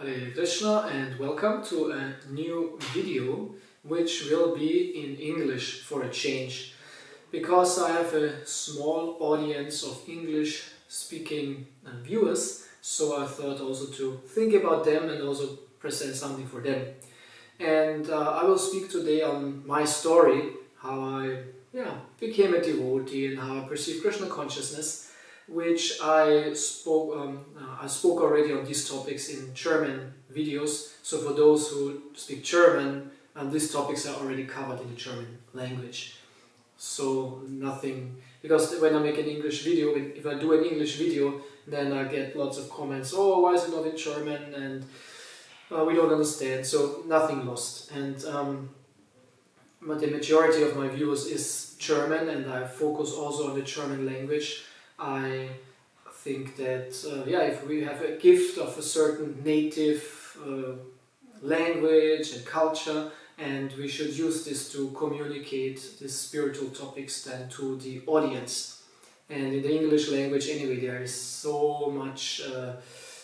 Hare Krishna and welcome to a new video which will be in English for a change, because I have a small audience of English speaking viewers, so I thought also to think about them and also present something for them. And I will speak today on my story, how I became a devotee and how I perceive Krishna consciousness, which I spoke already on these topics in German videos. So for those who speak German, these topics are already covered in the German language. So nothing, because when I make an English video, if I do an English video, then I get lots of comments, oh, why is it not in German, and we don't understand, so nothing lost. And but the majority of my viewers is German, and I focus also on the German language. I think that if we have a gift of a certain native language and culture, and we should use this to communicate these spiritual topics then to the audience. And in the English language anyway, there is so much,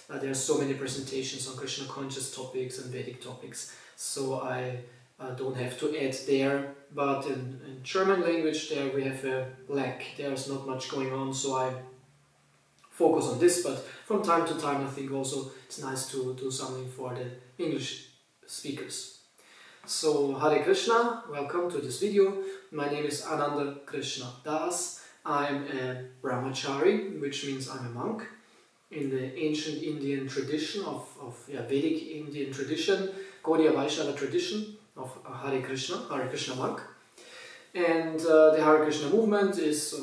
there are so many presentations on Krishna conscious topics and Vedic topics, so I don't have to add there. But in German language there we have a lack, there's not much going on, so I focus on this. But from time to time I think also it's nice to do something for the English speakers. So Hare Krishna, welcome to this video. My name is Ananda Krishna Das. I'm a brahmachari, which means I'm a monk in the ancient Indian tradition of Vedic Indian tradition, Gaudiya Vaishnava tradition of Hare Krishna monk. And the Hare Krishna movement is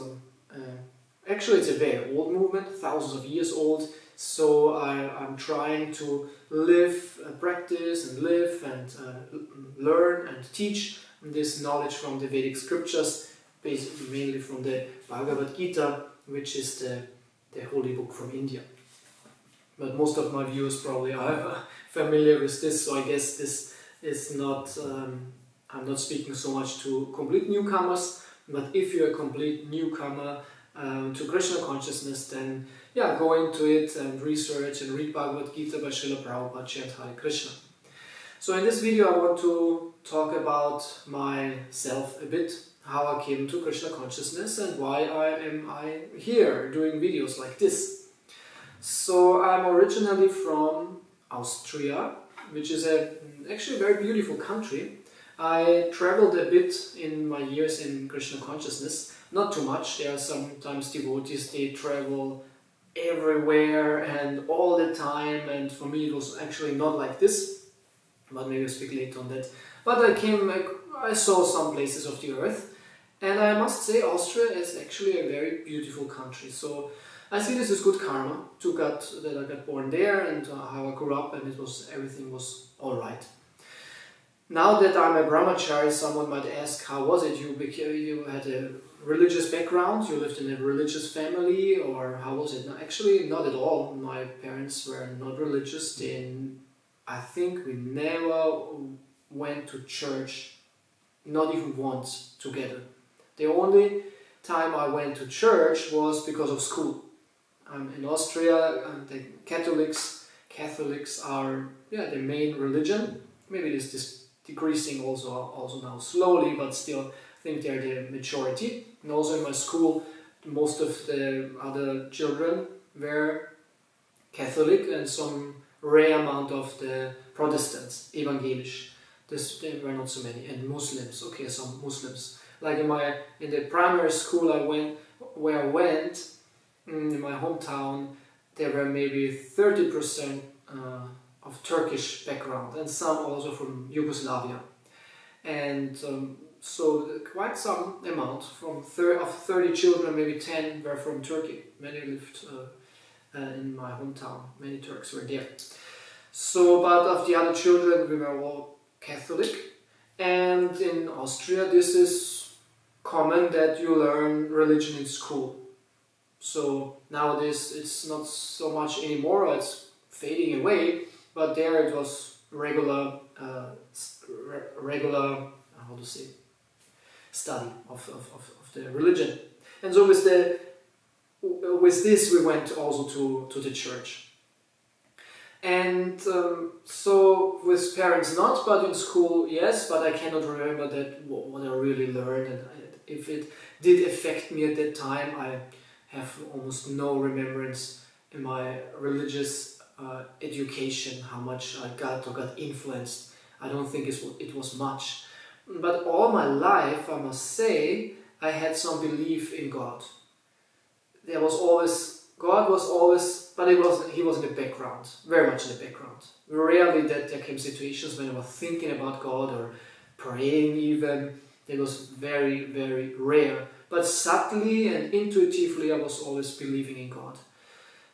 actually it's a very old movement, thousands of years old. So I'm trying to practice and live and learn and teach this knowledge from the Vedic scriptures, basically mainly from the Bhagavad Gita, which is the holy book from India. But most of my viewers probably are familiar with this, so I guess this is not, I'm not speaking so much to complete newcomers, but if you're a complete newcomer to Krishna consciousness, then go into it and research and read Bhagavad Gita by Srila Prabhupada, chant Hare Krishna. So in this video I want to talk about myself a bit, how I came to Krishna consciousness and why am I here doing videos like this. So I'm originally from Austria, which is actually a very beautiful country. I traveled a bit in my years in Krishna consciousness, not too much. There are sometimes devotees, they travel everywhere and all the time, and for me it was actually not like this, but maybe I'll speak later on that. But I saw some places of the earth, and I must say Austria is actually a very beautiful country. So I see this as good karma that I got born there, and how I grew up, and everything was alright. Now that I'm a brahmachari, someone might ask, how was it? You had a religious background, you lived in a religious family, or how was it? No, actually, not at all. My parents were not religious. I think we never went to church, not even once together. The only time I went to church was because of school. In Austria, the Catholics are the main religion. Maybe it is decreasing also now slowly, but still I think they're the majority. And also in my school, most of the other children were Catholic, and some rare amount of the Protestants, evangelisch. There were not so many, and Muslims. Okay, some Muslims. Like in the primary school I went in my hometown, there were maybe 30% of Turkish background, and some also from Yugoslavia. And so quite some amount, of 30 children, maybe 10 were from Turkey. Many lived in my hometown, many Turks were there. So, but of the other children, we were all Catholic. And in Austria, this is common that you learn religion in school. So nowadays it's not so much anymore, it's fading away, but there it was regular how to say, study of the religion. And so with this we went also to the church. And so with parents not, but in school yes, but I cannot remember that what I really learned, and if it did affect me at that time, I have almost no remembrance in my religious education, how much I got or got influenced. I don't think it was much. But all my life, I must say, I had some belief in God. God was always, but he was in the background, very much in the background. Rarely that there came situations when I was thinking about God or praying even. It was very, very rare. But subtly and intuitively I was always believing in God.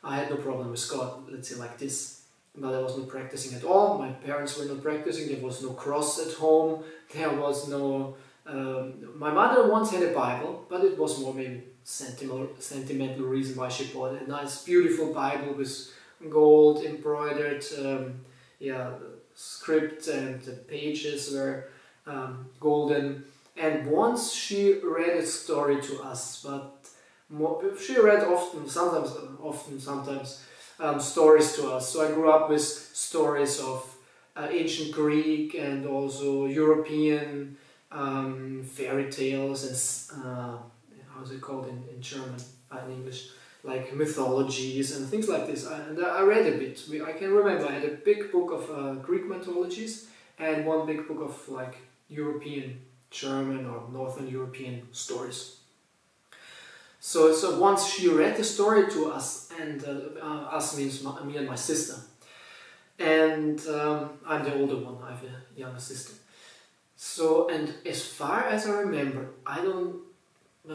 I had no problem with God, let's say like this. But I was not practicing at all. My parents were not practicing. There was no cross at home. There was no... my mother once had a Bible, but it was more maybe sentimental reason why she bought a nice, beautiful Bible with gold embroidered script, and the pages were golden. And once she read a story to us, but she read sometimes stories to us. So I grew up with stories of ancient Greek and also European fairy tales and how's it called in German, in English, like mythologies and things like this. And I read a bit. I can remember I had a big book of Greek mythologies and one big book of like European, German or Northern European stories. So once she read the story to us, and us means me and my sister, and I'm the older one, I have a younger sister. So, and as far as I remember,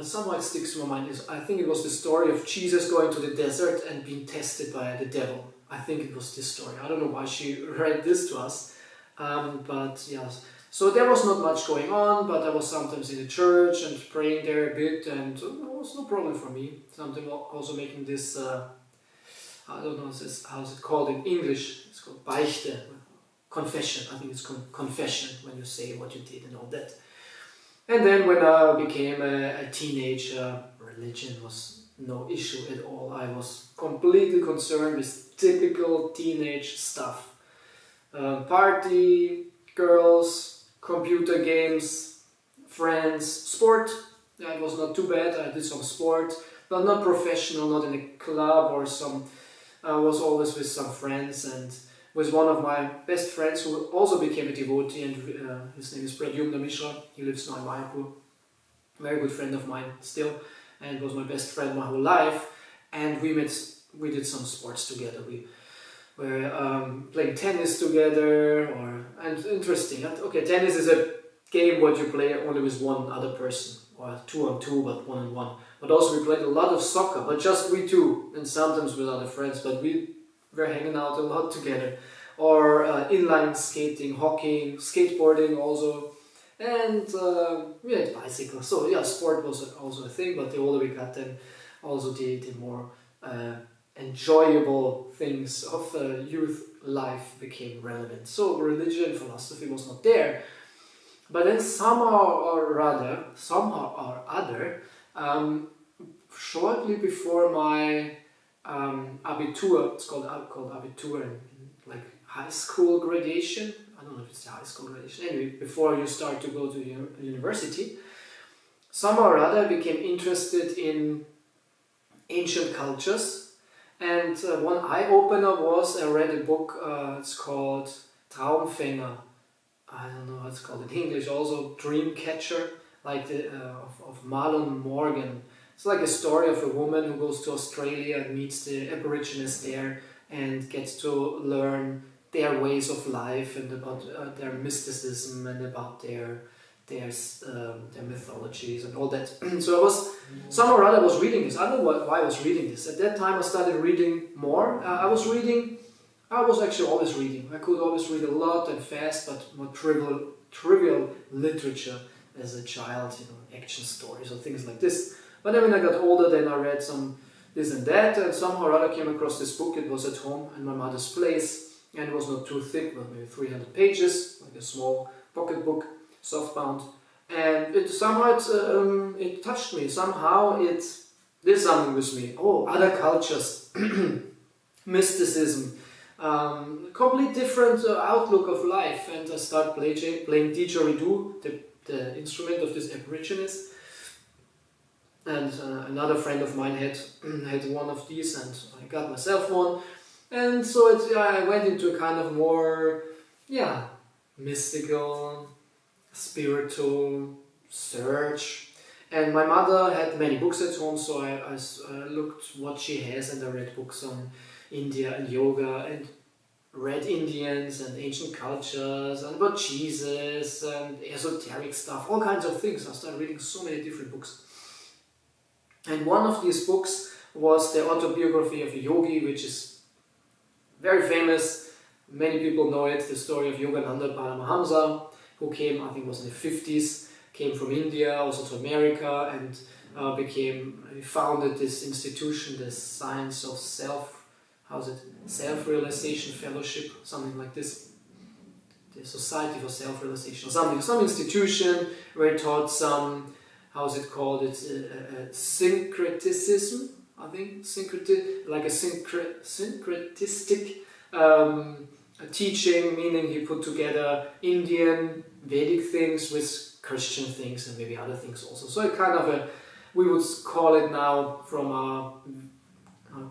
somehow it sticks to my mind, I think it was the story of Jesus going to the desert and being tested by the devil. I think it was this story. I don't know why she read this to us, but yes. So there was not much going on, but I was sometimes in the church and praying there a bit, and it was no problem for me. Something also making this, I don't know how's it called in English, it's called Beichte, confession. I think it's confession when you say what you did and all that. And then when I became a teenager, religion was no issue at all. I was completely concerned with typical teenage stuff. Party, girls, computer games, friends, sport. It was not too bad. I did some sport, but not professional, not in a club or some. I was always with some friends and with one of my best friends who also became a devotee, and his name is Pradyumna Mishra. He lives now in Mayapur. Very good friend of mine still, and was my best friend my whole life. And we did some sports together. We were playing tennis together, and interesting. Okay, tennis is a game what you play only with one other person, or 2-on-2, but 1-on-1. But also we played a lot of soccer, but just we two, and sometimes with other friends. But we were hanging out a lot together, or inline skating, hockey, skateboarding also, and we had bicycles. So yeah, sport was also a thing. But the older we got, then also the more enjoyable things of youth life became relevant. So religion, philosophy was not there. But then somehow or other, shortly before my Abitur, it's called Abitur in like high school graduation. I don't know if it's the high school graduation. Anyway, before you start to go to university, somehow or other I became interested in ancient cultures. And one eye-opener was, I read a book, it's called Traumfänger. I don't know how it's called in English, also Dream Catcher, like of Marlon Morgan. It's like a story of a woman who goes to Australia and meets the Aborigines there and gets to learn their ways of life and about their mysticism and about their mythologies and all that. So somehow or other I was reading this. I don't know why I was reading this. At that time I started reading more. I was actually always reading. I could always read a lot and fast, but more trivial literature as a child, action stories or things like this. But then when I got older, then I read some this and that, and somehow or other came across this book. It was at home in my mother's place, and it was not too thick, but maybe 300 pages, like a small pocket book, softbound. And it touched me. Somehow it did something with me. Oh, other cultures, mysticism, complete different outlook of life, and I started playing didgeridoo, the instrument of this Aborigines. And another friend of mine had one of these, and I got myself one. And so I went into a kind of more, mystical, spiritual search. And my mother had many books at home, so I looked what she has, and I read books on India and yoga, and read Indians and ancient cultures, and about Jesus and esoteric stuff, all kinds of things. I started reading so many different books. And one of these books was the autobiography of a yogi, which is very famous. Many people know it, the story of Yogananda Paramahamsa, who came, I think it was in the 50s, came from India, also to America, and he founded this institution, the Science of Self-Realization Fellowship, something like this. The Society for Self-Realization, or some institution where he taught some, it's syncretism, I think, like a syncretistic teaching, meaning he put together Indian Vedic things with Christian things and maybe other things also. So it kind of we would call it now from a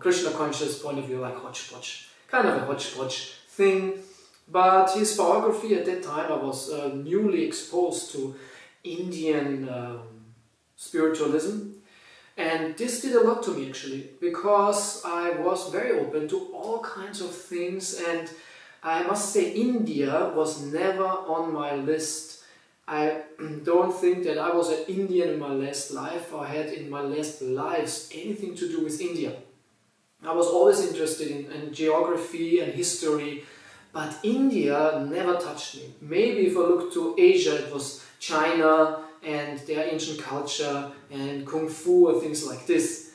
Krishna conscious point of view, like hodgepodge, kind of a hodgepodge thing. But his biography at that time, I was newly exposed to Indian spiritualism, and this did a lot to me actually, because I was very open to all kinds of things, and I must say India was never on my list. I don't think that I was an Indian in my last life, or had in my last lives anything to do with India. I was always interested in geography and history, but India never touched me. Maybe if I look to Asia, it was China and their ancient culture and Kung Fu or things like this.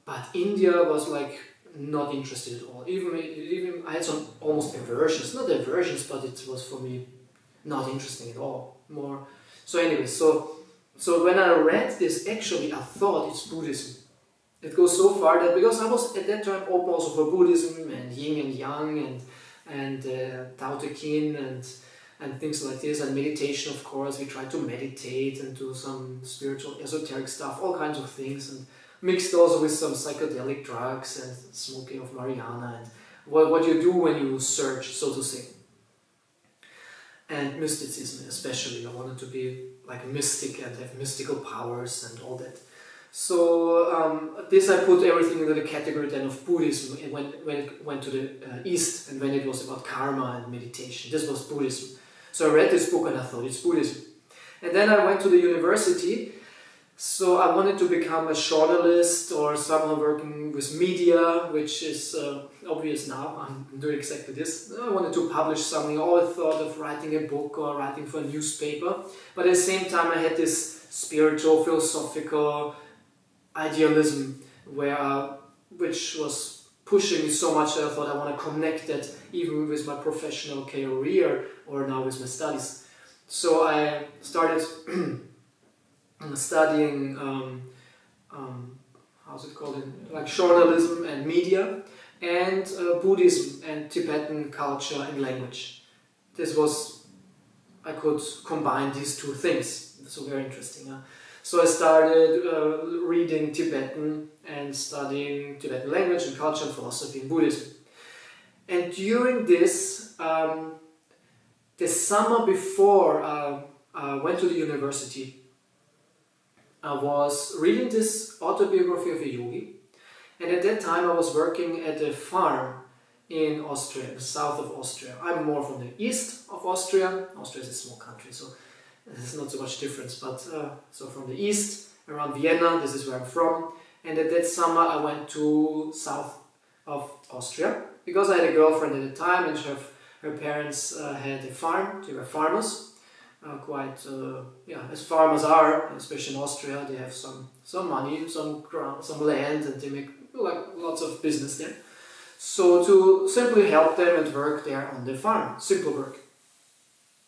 But India was like not interested at all. Even I had some almost aversions, not aversions, but it was for me not interesting at all. More. So anyway, so when I read this, actually I thought it's Buddhism. It goes so far that, because I was at that time open also for Buddhism and Yin and Yang and Tao Te Ching and things like this, and meditation, of course. We tried to meditate and do some spiritual esoteric stuff, all kinds of things, and mixed also with some psychedelic drugs and smoking of marijuana and what you do when you search, so to say. And mysticism especially. I wanted to be like a mystic and have mystical powers and all that. So this I put everything into the category then of Buddhism when it went to the East, and when it was about karma and meditation. This was Buddhism. So I read this book and I thought it's Buddhism. And then I went to the university. So I wanted to become a journalist or someone working with media, which is obvious now. I'm doing exactly this. I wanted to publish something. I always thought of writing a book or writing for a newspaper. But at the same time I had this spiritual, philosophical idealism which was pushing me so much that I thought I want to connect that even with my professional career or now with my studies. So I started studying like journalism and media, and Buddhism and Tibetan culture and language. I could combine these two things. So very interesting. So I started reading Tibetan and studying Tibetan language and culture and philosophy and Buddhism. And during this, the summer before I went to the university, I was reading this autobiography of a yogi, and at that time I was working at a farm in Austria, the south of Austria. I'm more from the east of Austria. Austria is a small country, so there's not so much difference, but so from the east, around Vienna, this is where I'm from. And at that summer I went to south of Austria, because I had a girlfriend at the time, and her parents had a farm. They were farmers, as farmers are, especially in Austria. They have some money, some ground, some land, and they make like lots of business there. So to simply help them and work there on the farm, simple work.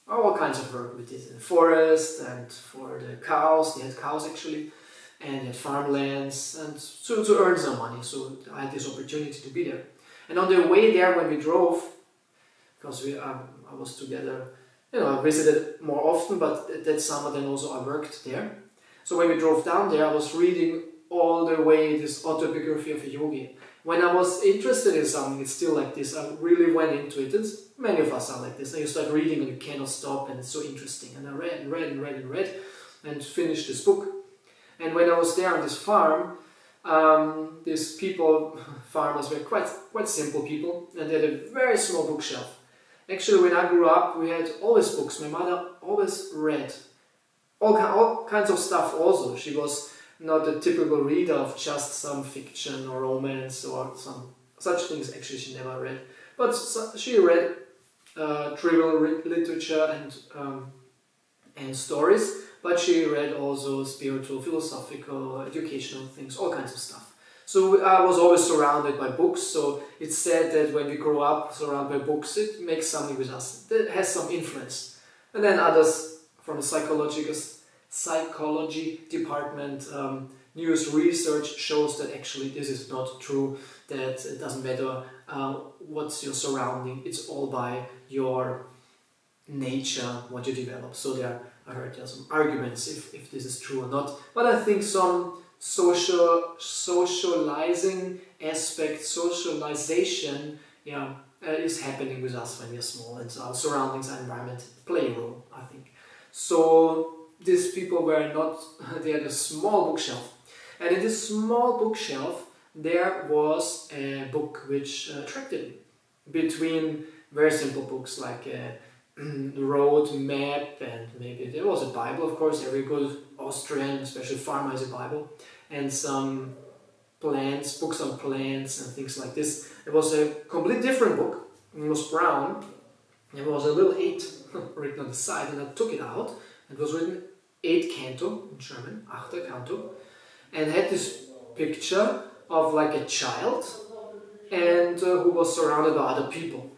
All kinds of work we did in the forest, and for the cows, they had cows actually, and they had farmlands, and so to earn some money. So I had this opportunity to be there. And on the way there when we drove, because I was together, I visited more often, but that summer then also I worked there. So when we drove down there, I was reading all the way this autobiography of a yogi. When I was interested in something, it's still like this. I really went into it. Many of us are like this. And you start reading and you cannot stop, and it's so interesting. And I read and read and read and read and finished this book. And when I was there on this farm, these people, farmers were quite simple people, and they had a very small bookshelf. Actually, when I grew up, we had always books. My mother always read all kinds of stuff also. She was not a typical reader of just some fiction or romance or some such things. Actually, she never read. But she read trivial literature and stories, but she read also spiritual, philosophical, educational things, all kinds of stuff. So I was always surrounded by books, so it's said that when we grow up surrounded by books, it makes something with us, that has some influence. And then others from the psychology department, news research shows that actually this is not true, that it doesn't matter what's your surrounding, it's all by your nature, what you develop. So I heard there are some arguments if this is true or not, but I think some socializing aspect, socialization, is happening with us when we are small, and so our surroundings and environment play a role, I think. So these people were not, they had a small bookshelf, and in this small bookshelf there was a book which attracted me, between very simple books like the road map, and maybe there was a Bible, of course. Every good Austrian, especially farmer, has a Bible, and some plants, books on plants and things like this. It was a completely different book. It was brown. There was a little 8 written on the side, and I took it out. It was written 8 Canto in German, Achter Canto, and had this picture of like a child and who was surrounded by other people.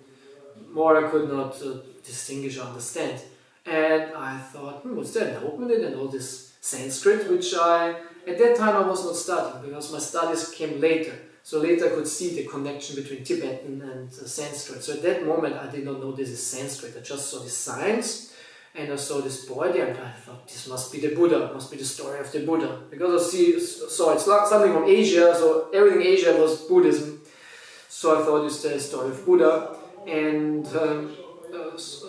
More I could not distinguish or understand. And I thought, what's that? And I opened it, and all this Sanskrit, which at that time I was not studying, because my studies came later. So later I could see the connection between Tibetan and Sanskrit. So at that moment I did not know this is Sanskrit. I just saw the signs, and I saw this boy there, and I thought, this must be the Buddha, must be the story of the Buddha. Because I saw it's something from Asia, so everything Asia was Buddhism. So I thought it's the story of Buddha. And so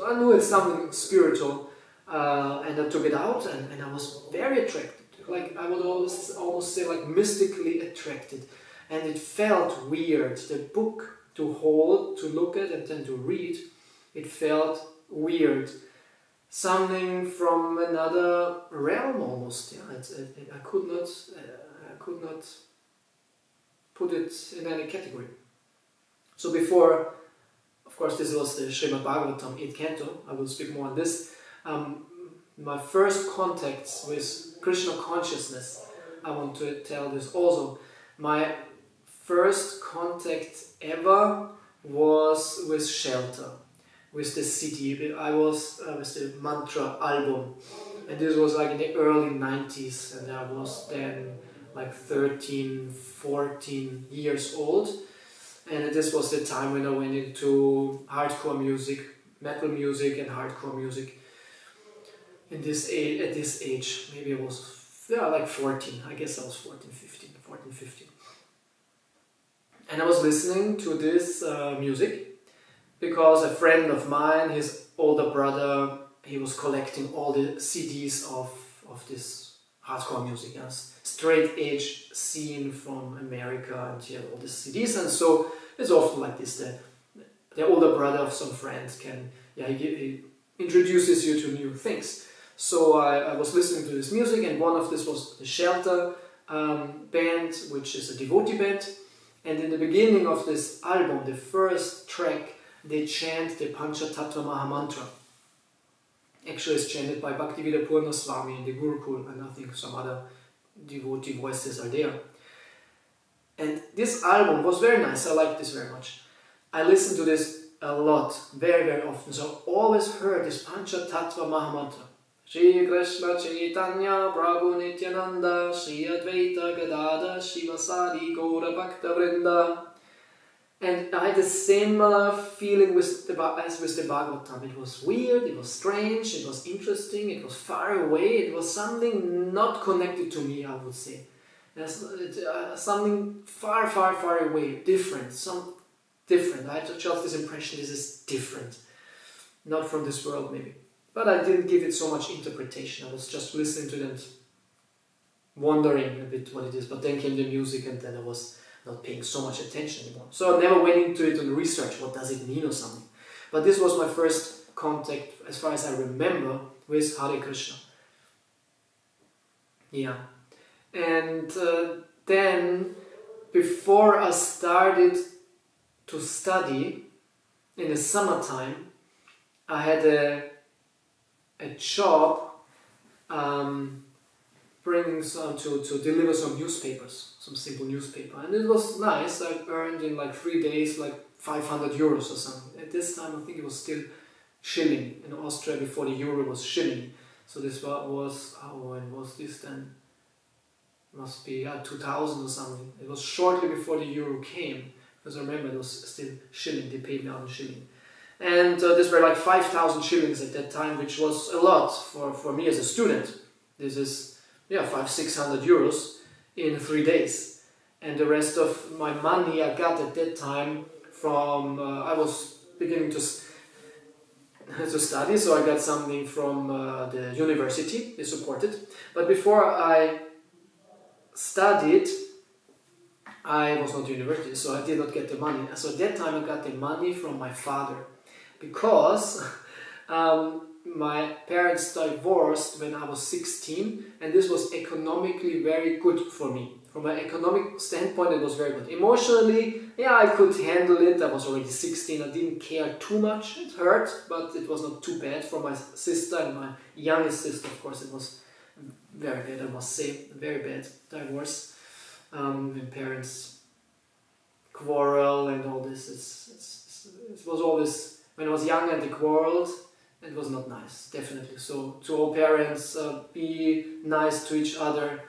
I knew it's something spiritual, and I took it out, and I was very attracted. Like I would almost say like mystically attracted, and it felt weird. The book to hold, to look at, and then to read, it felt weird. Something from another realm almost. I could not put it in any category. So before. Of course, this was the Srimad Bhagavatam 8th Canto. I will speak more on this. My first contacts with Krishna consciousness, I want to tell this also. My first contact ever was with Shelter, with the CD. I was with the Mantra album, and this was like in the early 90s, and I was then like 13, 14 years old. And this was the time when I went into hardcore music, metal music and hardcore music. At this age, maybe I was like 14, I guess I was 14, 15. And I was listening to this music because a friend of mine, his older brother, he was collecting all the CDs of this hardcore music, straight edge scene from America, and he had all the CDs, and so it's often like this, that the older brother of some friends he introduces you to new things. So I was listening to this music, and one of this was the Shelter band, which is a devotee band, and in the beginning of this album, the first track, they chant the Panchatattva Mahamantra. Actually, it's chanted by Bhaktivedanta Purna Swami in the Gurukul, and I think some other devotee voices are there. And this album was very nice. I liked this very much. I listened to this a lot, very, very often. So I always heard this Panchatattva Mahamantra. Hare Krsna Chaitanya Prabhu Nityananda Shri Advaita Gadada Shivasari Gaura Bhakta Vrinda. And I had the same feeling as with the Bhagavatam. It was weird, it was strange, it was interesting, it was far away, it was something not connected to me, I would say. Something far, far, far away, different, different. I had just this impression this is different. Not from this world, maybe. But I didn't give it so much interpretation. I was just listening to it and wondering a bit what it is. But then came the music and then I was not paying so much attention anymore. So I never went into it and researched what does it mean or something. But this was my first contact, as far as I remember, with Hare Krishna. Yeah. And then, before I started to study, in the summertime, I had a job bringing some to deliver some newspapers, some simple newspaper, and it was nice. I earned in like 3 days like 500 euros or something. At this time I think it was still shilling. In Austria before the euro was shilling. So this was, when was this then? Must be 2000 or something. It was shortly before the euro came, because I remember it was still shilling, they paid me out in shilling. And these were like 5,000 shillings at that time, which was a lot for me as a student. This is, 500-600 euros in 3 days. And the rest of my money I got at that time from, I was beginning to study, so I got something from the university, they supported. But before I studied, I was not university, so I did not get the money. So at that time I got the money from my father. Because my parents divorced when I was 16, and this was economically very good for me. From an economic standpoint, it was very good. Emotionally, I could handle it. I was already 16, I didn't care too much. It hurt, but it was not too bad. For my sister and my youngest sister, of course, it was very bad, I must say. Very bad divorce. When parents quarrel and all this, it was always... When I was young and they quarreled, it was not nice, definitely. So to all parents, be nice to each other.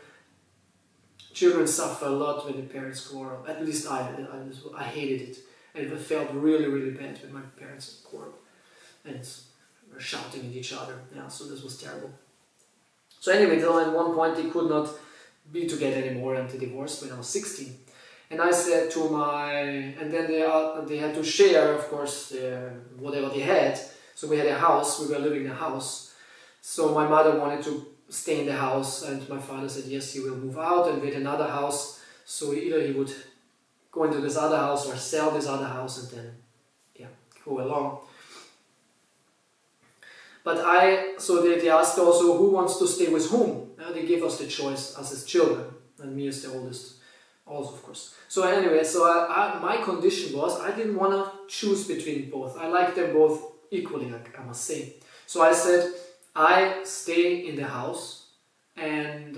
Children suffer a lot when the parents quarrel. At least I hated it. And it felt really, really bad when my parents quarreled and were shouting at each other. Yeah, so this was terrible. So anyway, at one point they could not be together anymore and they divorced when I was 16. And I said to and then they had to share, of course, whatever they had. So we had a house, we were living in a house. So my mother wanted to stay in the house, and my father said yes, he will move out and get another house. So either he would go into this other house or sell this other house and then, go along. But so they asked also who wants to stay with whom. They gave us the choice, us as children, and me as the oldest. Also, of course. So anyway, my condition was I didn't want to choose between both. I liked them both equally, I must say. So I said, I stay in the house, and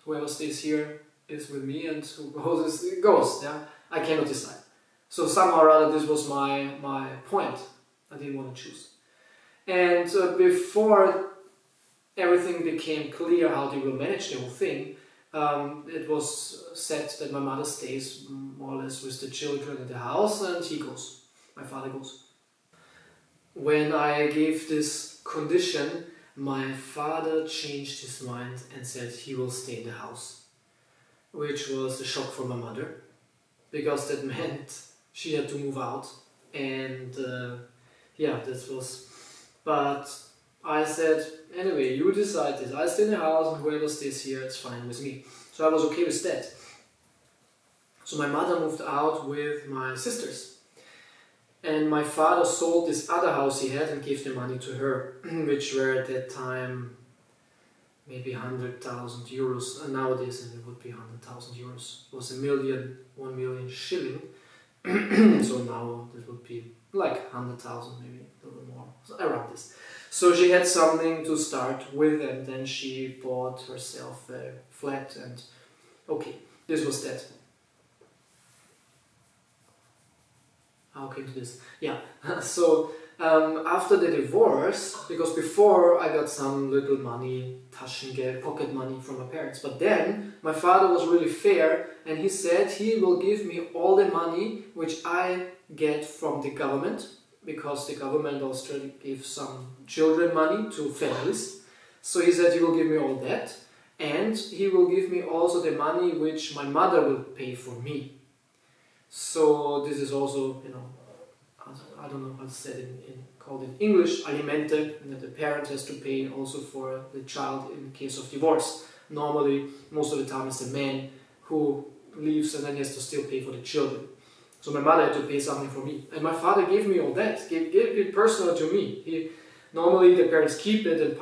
whoever stays here is with me, and who goes, goes. Yeah, I cannot decide. So somehow or other, this was my point. I didn't want to choose. And before everything became clear how they will manage the whole thing, it was said that my mother stays more or less with the children in the house and he goes, my father goes. When I gave this condition, my father changed his mind and said he will stay in the house, which was a shock for my mother, because that meant she had to move out, and this was, but I said, anyway, you decide this. I stay in the house and whoever stays here, it's fine with me. So I was okay with that. So my mother moved out with my sisters. And my father sold this other house he had and gave the money to her, which were at that time maybe 100,000 euros. And nowadays it would be 100,000 euros. It was 1 million shilling. So now it would be like 100,000, maybe a little more, so around this. So she had something to start with, and then she bought herself a flat, and okay, this was that. How came to this? Yeah, so after the divorce, because before I got some little money, Taschengeld, pocket money from my parents, but then my father was really fair and he said he will give me all the money which I get from the government, because the government also gives some children money to families. So he said he will give me all that, and he will give me also the money which my mother will pay for me. So this is also, you know, I don't know how to say it called in English, alimente, and that the parent has to pay also for the child in case of divorce. Normally, most of the time it's the man who leaves and then he has to still pay for the children. So my mother had to pay something for me. And my father gave me all that, gave it personal to me. Normally the parents keep it and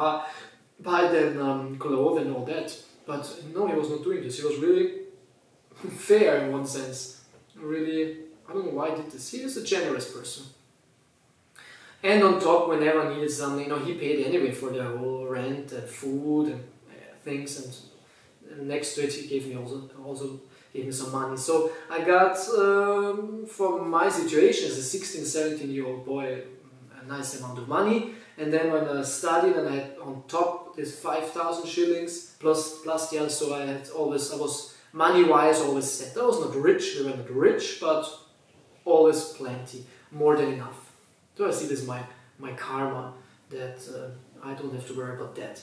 buy them clothes and all that. But no, he was not doing this. He was really fair in one sense. Really, I don't know why he did this. He is a generous person. And on top, whenever I needed something, you know, he paid anyway for the whole rent and food and things. And next to it, he gave me also gave me some money. So I got, from my situation as a 16, 17-year-old boy, a nice amount of money. And then when I studied and I had on top this 5,000 shillings plus the other, so I was money-wise always set. I was not rich, we were not rich, but always plenty, more than enough. So I see this my karma, that I don't have to worry about that.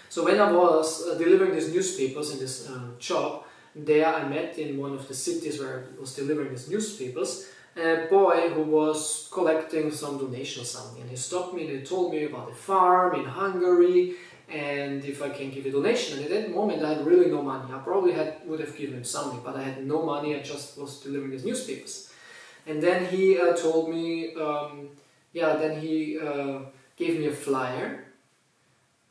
So when I was delivering these newspapers in this job, there I met in one of the cities where I was delivering these newspapers, a boy who was collecting some donation or something, and he stopped me and he told me about a farm in Hungary and if I can give a donation. And at that moment I had really no money. I probably would have given him something, but I had no money. I just was delivering his newspapers. And then he told me, then he gave me a flyer.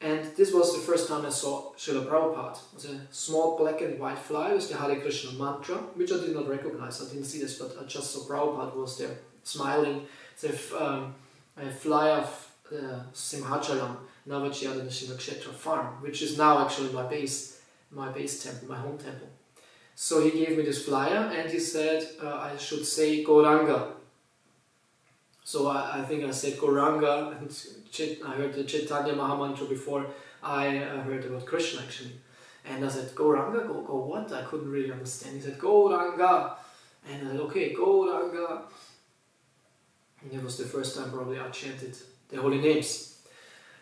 And this was the first time I saw Srila Prabhupada. It was a small black and white flyer with the Hare Krishna mantra, which I did not recognize. I didn't see this, but I just saw Prabhupada was there smiling. It's a flyer of Simhachalam, Navachiyadana Shivakshetra farm, which is now actually my base temple, my home temple. So he gave me this flyer and he said I should say Gauranga. So I think I said Gauranga, and I heard the Chaitanya Mahamantra before I heard about Krishna actually. And I said, Gauranga? Go what? I couldn't really understand. He said, Gauranga. And I said, okay, Gauranga. And it was the first time probably I chanted the holy names.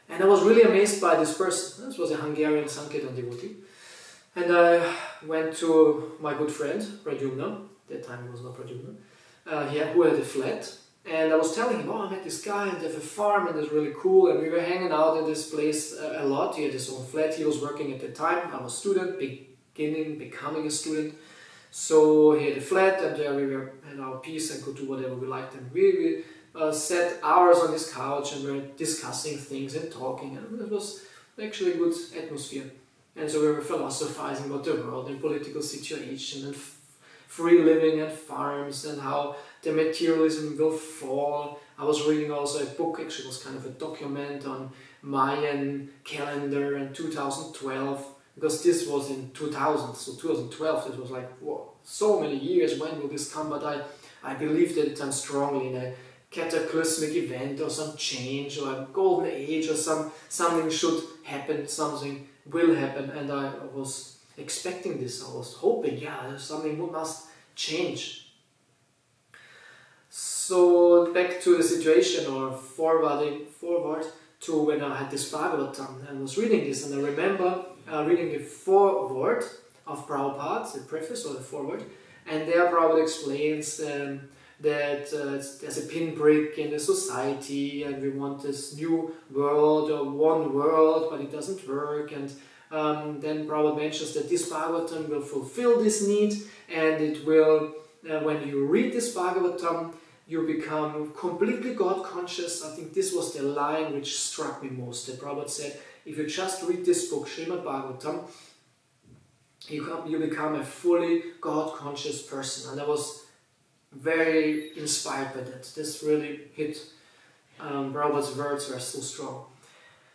And I was really amazed by this person. This was a Hungarian Sankirtan devotee. And I went to my good friend, Pradyumna. At that time it was not Pradyumna. Who had a flat. And I was telling him, I met this guy and they have a farm and it's really cool. And we were hanging out in this place a lot. He had his own flat. He was working at the time. I was a student, becoming a student. So he had a flat and there we were in our peace and could do whatever we liked. And we sat hours on this couch and we were discussing things and talking. And it was actually a good atmosphere. And so we were philosophizing about the world and political situation and free living and farms and how the materialism will fall. I was reading also a book, actually it was kind of a document on Mayan calendar and 2012, because this was in 2000, so 2012, this was like, whoa, so many years, when will this come? But I believed at the time strongly in a cataclysmic event or some change or a golden age or something should happen, something will happen, and I was expecting this. I was hoping, something must change. So back to the situation, or forward to when I had this Bhagavatam and was reading this, and I remember reading the foreword of Prabhupada, the preface or the foreword, and there Prabhupada explains that there's a pinprick in the society and we want this new world or one world, but it doesn't work. And then Prabhupada mentions that this Bhagavatam will fulfill this need, and it will, when you read this Bhagavatam, you become completely God conscious. I think this was the line which struck me most. That Prabhupada said, if you just read this book, Srimad Bhagavatam, you become a fully God conscious person. And I was very inspired by that. This really hit. Prabhupada's words were so strong.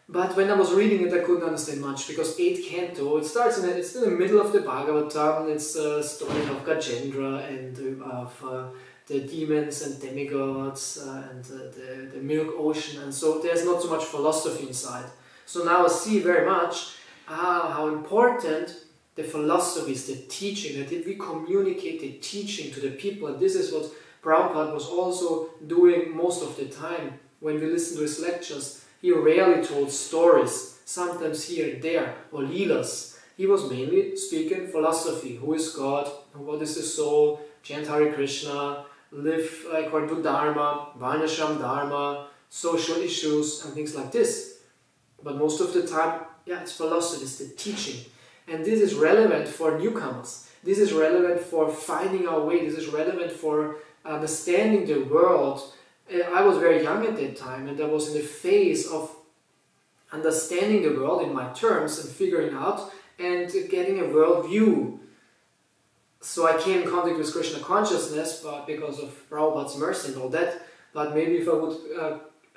But when I was reading it, I couldn't understand much, because 8th canto, it's in the middle of the Bhagavatam. It's a story of Gajendra and of the demons and demigods and the milk ocean, and so there's not so much philosophy inside. So now I see very much how important the philosophy is, the teaching, that we communicate the teaching to the people, and this is what Prabhupada was also doing most of the time. When we listen to his lectures, he rarely told stories, sometimes here and there, or leelas. He was mainly speaking philosophy. Who is God? What is the soul? Chant Hare Krishna, live according to Dharma, Varnashram Dharma, social issues, and things like this. But most of the time, it's philosophy, it's the teaching. And this is relevant for newcomers. This is relevant for finding our way. This is relevant for understanding the world. I was very young at that time, and I was in the phase of understanding the world in my terms and figuring out and getting a world view. So I came in contact with Krishna consciousness, but because of Prabhupada's mercy and all that. But maybe if I would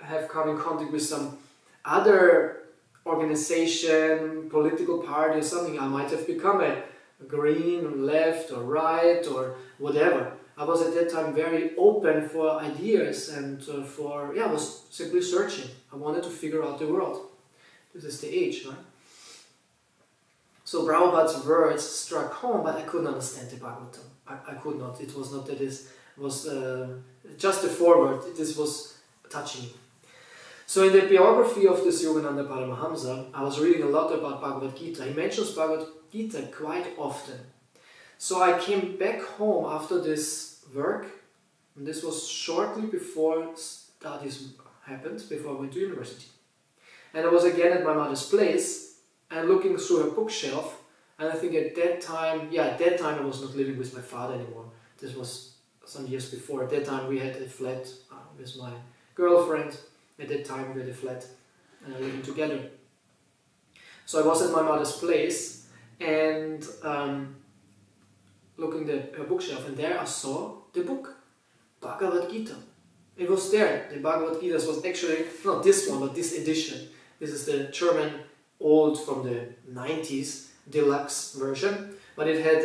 have come in contact with some other organization, political party or something, I might have become a green, left or right or whatever. I was at that time very open for ideas and I was simply searching. I wanted to figure out the world. This is the age, right? So Prabhupada's words struck home, but I couldn't understand the Bhagavatam. I could not. It was not that it was just a foreword. This was touching me. So in the biography of this Yogananda Paramahamsa, I was reading a lot about Bhagavad Gita. He mentions Bhagavad Gita quite often. So I came back home after this work, and this was shortly before studies happened, before I went to university. And I was again at my mother's place, and looking through her bookshelf, and I think at that time I was not living with my father anymore. This was some years before. At that time we had a flat with my girlfriend. At that time we had a flat living together. So I was at my mother's place and looking at her bookshelf, and there I saw the book, Bhagavad Gita. It was there. The Bhagavad Gita was actually not this one, but this edition. This is the German old from the 90s deluxe version, but it had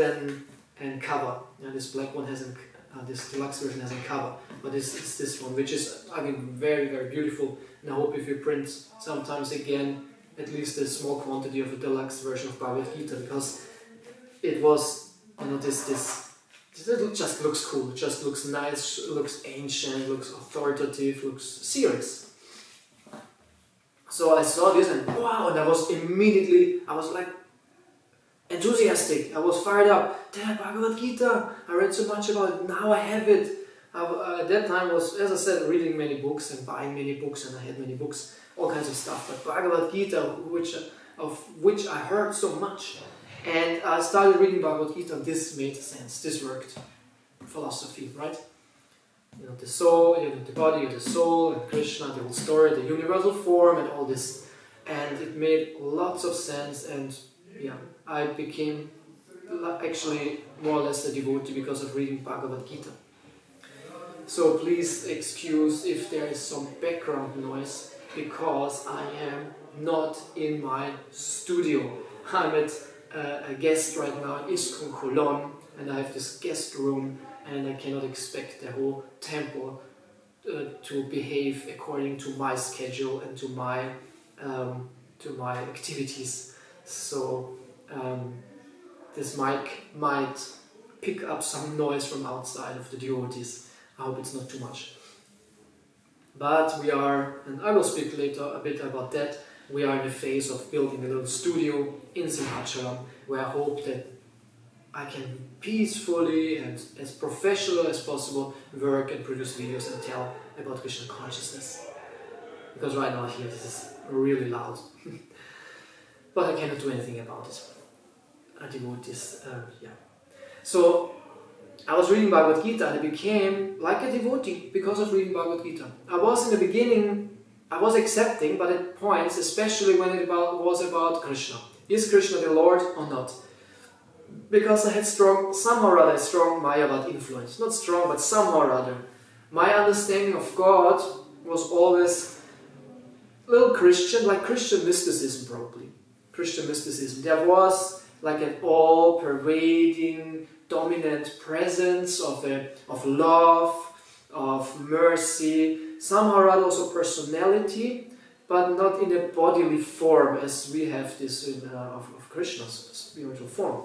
an cover. This black one has this deluxe version has a cover, but it's this one, which is, I mean, very, very beautiful. And I hope if you print sometimes again at least a small quantity of a deluxe version of Bhagavad Gita, because it was, this it just looks cool, it just looks nice, looks ancient, looks authoritative, looks serious. So I saw this and wow, and I was like enthusiastic, I was fired up. Dad, Bhagavad Gita, I read so much about it, now I have it. At that time was, as I said, reading many books and buying many books, and I had many books, all kinds of stuff. But Bhagavad Gita, of which I heard so much, and I started reading Bhagavad Gita, and this made sense, this worked. Philosophy, right? The soul, the body, the soul, and Krishna, the whole story, the universal form, and all this. And it made lots of sense, and I became actually more or less a devotee because of reading Bhagavad Gita. So please excuse if there is some background noise, because I am not in my studio. I'm at a guest right now in ISKCON Cologne, and I have this guest room, and I cannot expect the whole temple to behave according to my schedule and to my activities. So this mic might pick up some noise from outside of the devotees. I hope it's not too much. But we are, and I will speak later a bit about that, we are in a phase of building a little studio in Simhacharam, where I hope that I can peacefully and as professional as possible work and produce videos and tell about Krishna consciousness. Because right now here this is really loud. But I cannot do anything about it. I devote this, So I was reading Bhagavad Gita and I became like a devotee because of reading Bhagavad Gita. I was in the beginning, I was accepting, but at points, especially when it was about Krishna. Is Krishna the Lord or not? Because I had somehow or other strong Mayavad influence. Not strong, but somehow or other. My understanding of God was always a little Christian, like Christian mysticism probably. Christian mysticism. There was like an all-pervading, dominant presence of love, of mercy, somehow or other also personality, but not in a bodily form as we have this of Krishna's spiritual form.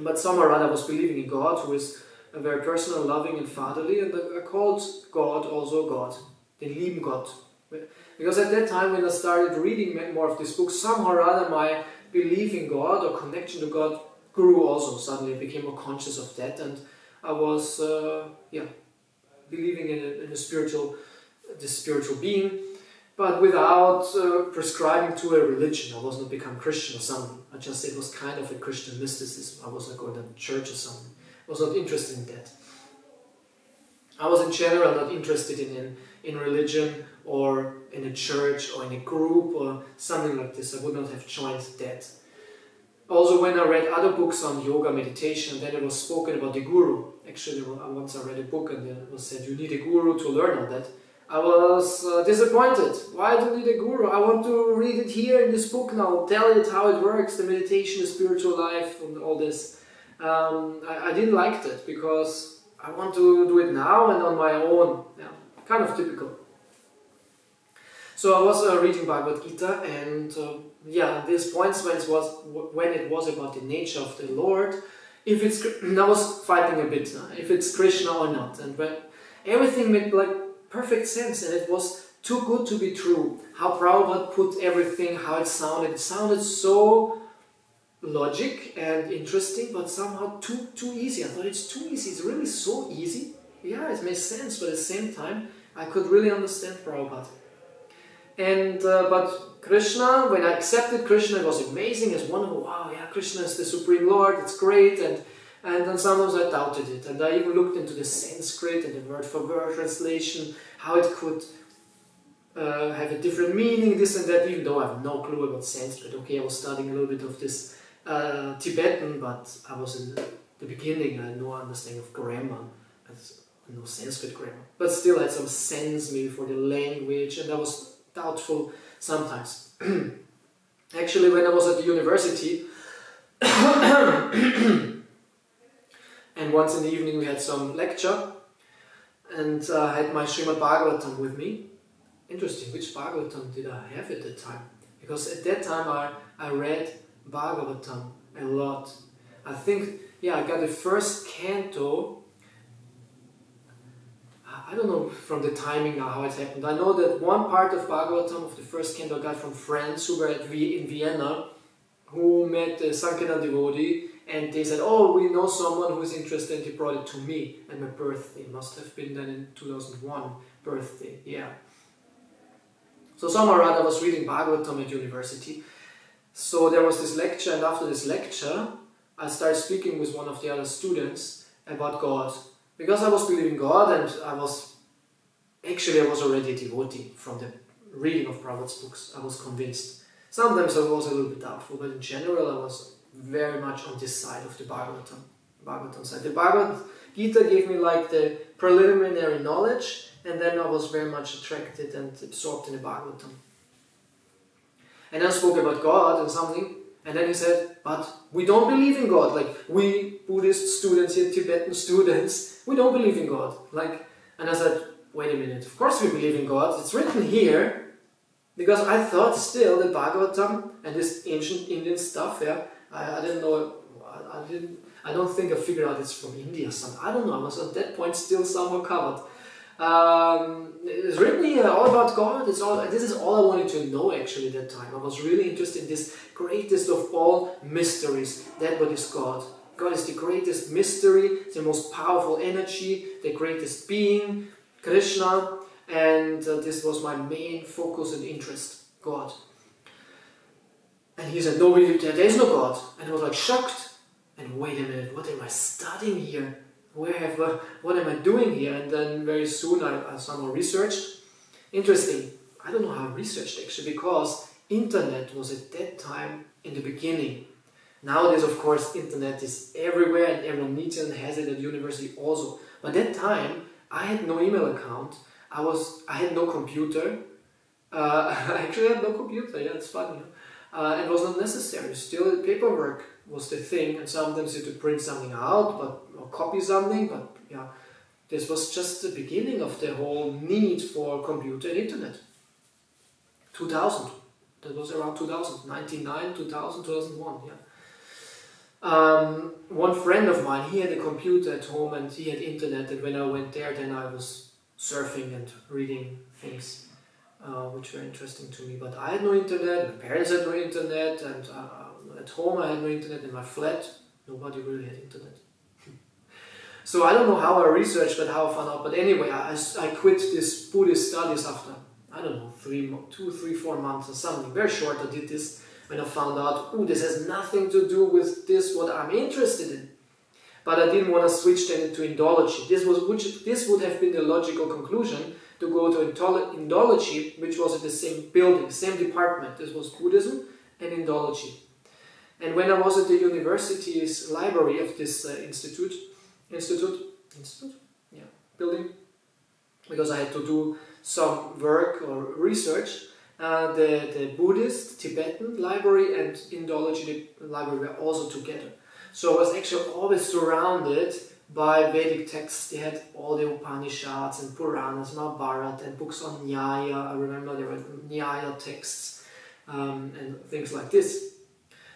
But somehow or other I was believing in God, who is a very personal, loving and fatherly, and I called God also God, the Leeb God. Because at that time when I started reading more of these books, somehow or other my belief in God or connection to God grew also. Suddenly I became more conscious of that, and I was believing in this spiritual being, but without prescribing to a religion. I was not become Christian or something. I just it was kind of a Christian mysticism. I was not going to church or something. I was not interested in that. I was in general not interested in religion or in a church or in a group or something like this. I would not have joined that. Also, when I read other books on yoga, meditation, then it was spoken about the guru. Actually, once I read a book and it was said you need a guru to learn all that. I was disappointed. Why do you need a guru? I want to read it here in this book now. Tell it how it works, the meditation, the spiritual life, and all this. I didn't like that because I want to do it now and on my own. Yeah, kind of typical. So I was reading Bhagavad Gita, and these points when it was about the nature of the Lord, I was fighting a bit, if it's Krishna or not, and when everything made like perfect sense, and it was too good to be true. How Prabhupada put everything, how it sounded so logic and interesting, but somehow too easy. I thought it's too easy. It's really so easy. Yeah, it makes sense, but at the same time, I could really understand Prabhupada. And but Krishna, when I accepted Krishna, it was amazing. As one, wow, yeah, Krishna is the Supreme Lord. It's great, and then sometimes I doubted it, and I even looked into the Sanskrit and the word-for-word translation, how it could have a different meaning, this and that. Even though I have no clue about Sanskrit. Okay, I was studying a little bit of this Tibetan, but I was in the beginning. I had no understanding of grammar. No Sanskrit grammar, but still I had some sense maybe for the language, and I was doubtful sometimes. Actually, when I was at the university, and once in the evening we had some lecture, and I had my Srimad Bhagavatam with me. Interesting, which Bhagavatam did I have at that time? Because at that time I read Bhagavatam a lot. I think, I got the first canto. I don't know from the timing now how it happened. I know that one part of Bhagavatam, of the first canto, I got from friends who were in Vienna, who met a Sankirtan devotee, and they said, oh, we know someone who is interested, and he brought it to me at my birthday. Must have been then in 2001, birthday, yeah. So somehow or other I was reading Bhagavatam at university. So there was this lecture, and after this lecture, I started speaking with one of the other students about God. Because I was believing God, and I was already a devotee from the reading of Prabhupada's books. I was convinced. Sometimes I was a little bit doubtful, but in general I was very much on this side of the Bhagavatam side. The Bhagavad Gita gave me like the preliminary knowledge, and then I was very much attracted and absorbed in the Bhagavatam. And I spoke about God and something, and then he said, but we don't believe in God. Like, we Buddhist students here, Tibetan students, we don't believe in God. And I said, wait a minute, of course we believe in God. It's written here. Because I thought still that Bhagavatam and this ancient Indian stuff, I didn't know, I don't think I figured out it's from India or something. I don't know, I was at that point still somehow covered. It's written here all about God. This is all I wanted to know actually at that time. I was really interested in this greatest of all mysteries. That what is God. God is the greatest mystery, the most powerful energy, the greatest being, Krishna, and this was my main focus and interest, God. And he said, no, there is no God. And I was like shocked. And wait a minute, what am I studying here? What am I doing here? And then very soon I somehow researched. Interesting. I don't know how I researched actually, because internet was at that time in the beginning. Nowadays, of course, internet is everywhere and everyone needs it and has it at university also. But at that time, I had no email account. I had no computer. I actually had no computer. Yeah, it's funny. It was not necessary. Still, paperwork was the thing, and sometimes you had to print something out, or copy something. But yeah, this was just the beginning of the whole need for computer and internet. 2000. That was around 2000, 99, 2000, 2001. Yeah. One friend of mine, he had a computer at home and he had internet, and when I went there, then I was surfing and reading things which were interesting to me. But I had no internet, my parents had no internet, and at home I had no internet, in my flat nobody really had internet. So I don't know how I researched that, how I found out, but anyway, I quit this Buddhist studies after, I don't know, 2, 3, 4 months or something, very short. I did this when I found out, oh, this has nothing to do with this, what I'm interested in. But I didn't want to switch then into Indology. This would have been the logical conclusion, to go to Indology, which was in the same building, same department. This was Buddhism and Indology. And when I was at the university's library of this building, because I had to do some work or research, the Buddhist, Tibetan library and Indology library were also together. So I was actually always surrounded by Vedic texts. They had all the Upanishads and Puranas, Mahabharata, and books on Nyaya. I remember there were Nyaya texts and things like this.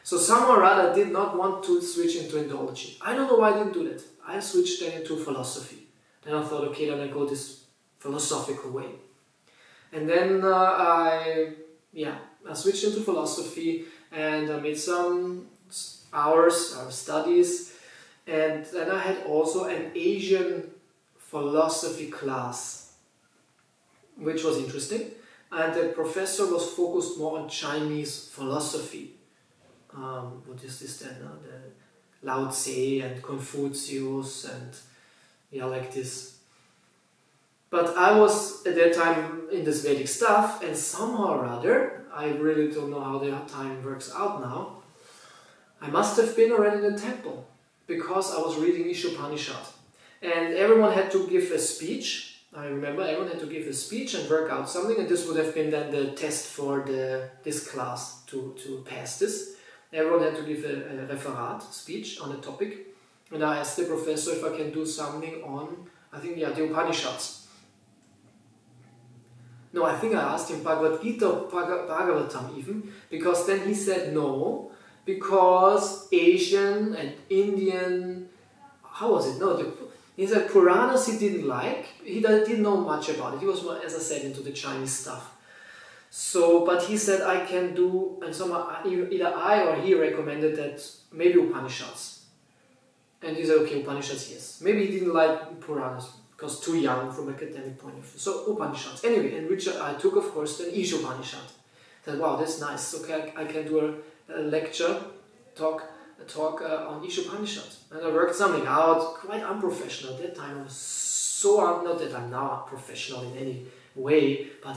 So somehow or other I did not want to switch into Indology. I don't know why I didn't do that. I switched then into philosophy. Then I thought, okay, then I go this philosophical way. And then I switched into philosophy, and I made some hours of studies. And then I had also an Asian philosophy class, which was interesting. And the professor was focused more on Chinese philosophy. What is this then? The Lao Tse and Confucius and like this. But I was at that time in this Vedic stuff, and somehow or other, I really don't know how the timing works out now, I must have been already in the temple, because I was reading Ishopanishad. And everyone had to give a speech. I remember everyone had to give a speech and work out something, and this would have been then the test for this class to pass this. Everyone had to give a referat, speech on a topic. And I asked the professor if I can do something on, the Upanishads. No, I think I asked him Bhagavad Gita or Bhagavatam even, because then he said no, because Asian and Indian, how was it? No, he said Puranas he didn't like, he didn't know much about it. He was more, as I said, into the Chinese stuff. So, but he said I can do, and either I or he recommended that maybe Upanishads. And he said, okay, Upanishads, yes. Maybe he didn't like Puranas, because too young from academic point of view. So Upanishads. Anyway, and which I took, of course, then Ishopanishad. I said, wow, that's nice. Okay, I can do a lecture, talk on Ishopanishad. And I worked something out, quite unprofessional. At that time I was so, not that I'm now unprofessional in any way, but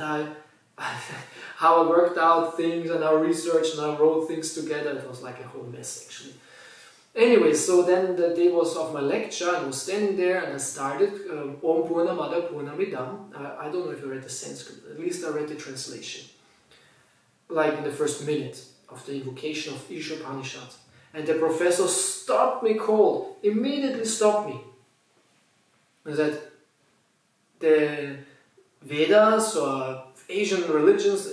how I worked out things and I researched and I wrote things together, it was like a whole mess actually. Anyway, so then the day was of my lecture, I was standing there and I started Om Purnamada Purnamidam. I don't know if I read the Sanskrit, at least I read the translation. Like in the first minute of the invocation of Ishopanishad. And the professor stopped me cold, immediately stopped me. And said, the Vedas or Asian religions,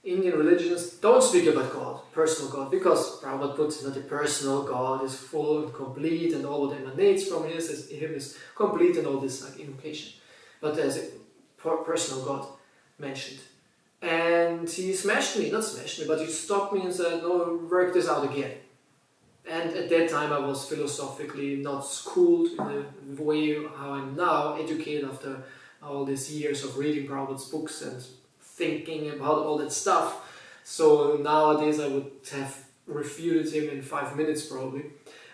Indian religions don't speak about God, personal God, because Prabhupada puts that the personal God is full and complete and all what emanates from him is complete and all this like invocation. But there's a personal God mentioned. And he not smashed me, but he stopped me and said, no, work this out again. And at that time I was philosophically not schooled in the way how I'm now, educated after all these years of reading Prabhupada's books and thinking about all that stuff. So nowadays I would have refuted him in 5 minutes probably.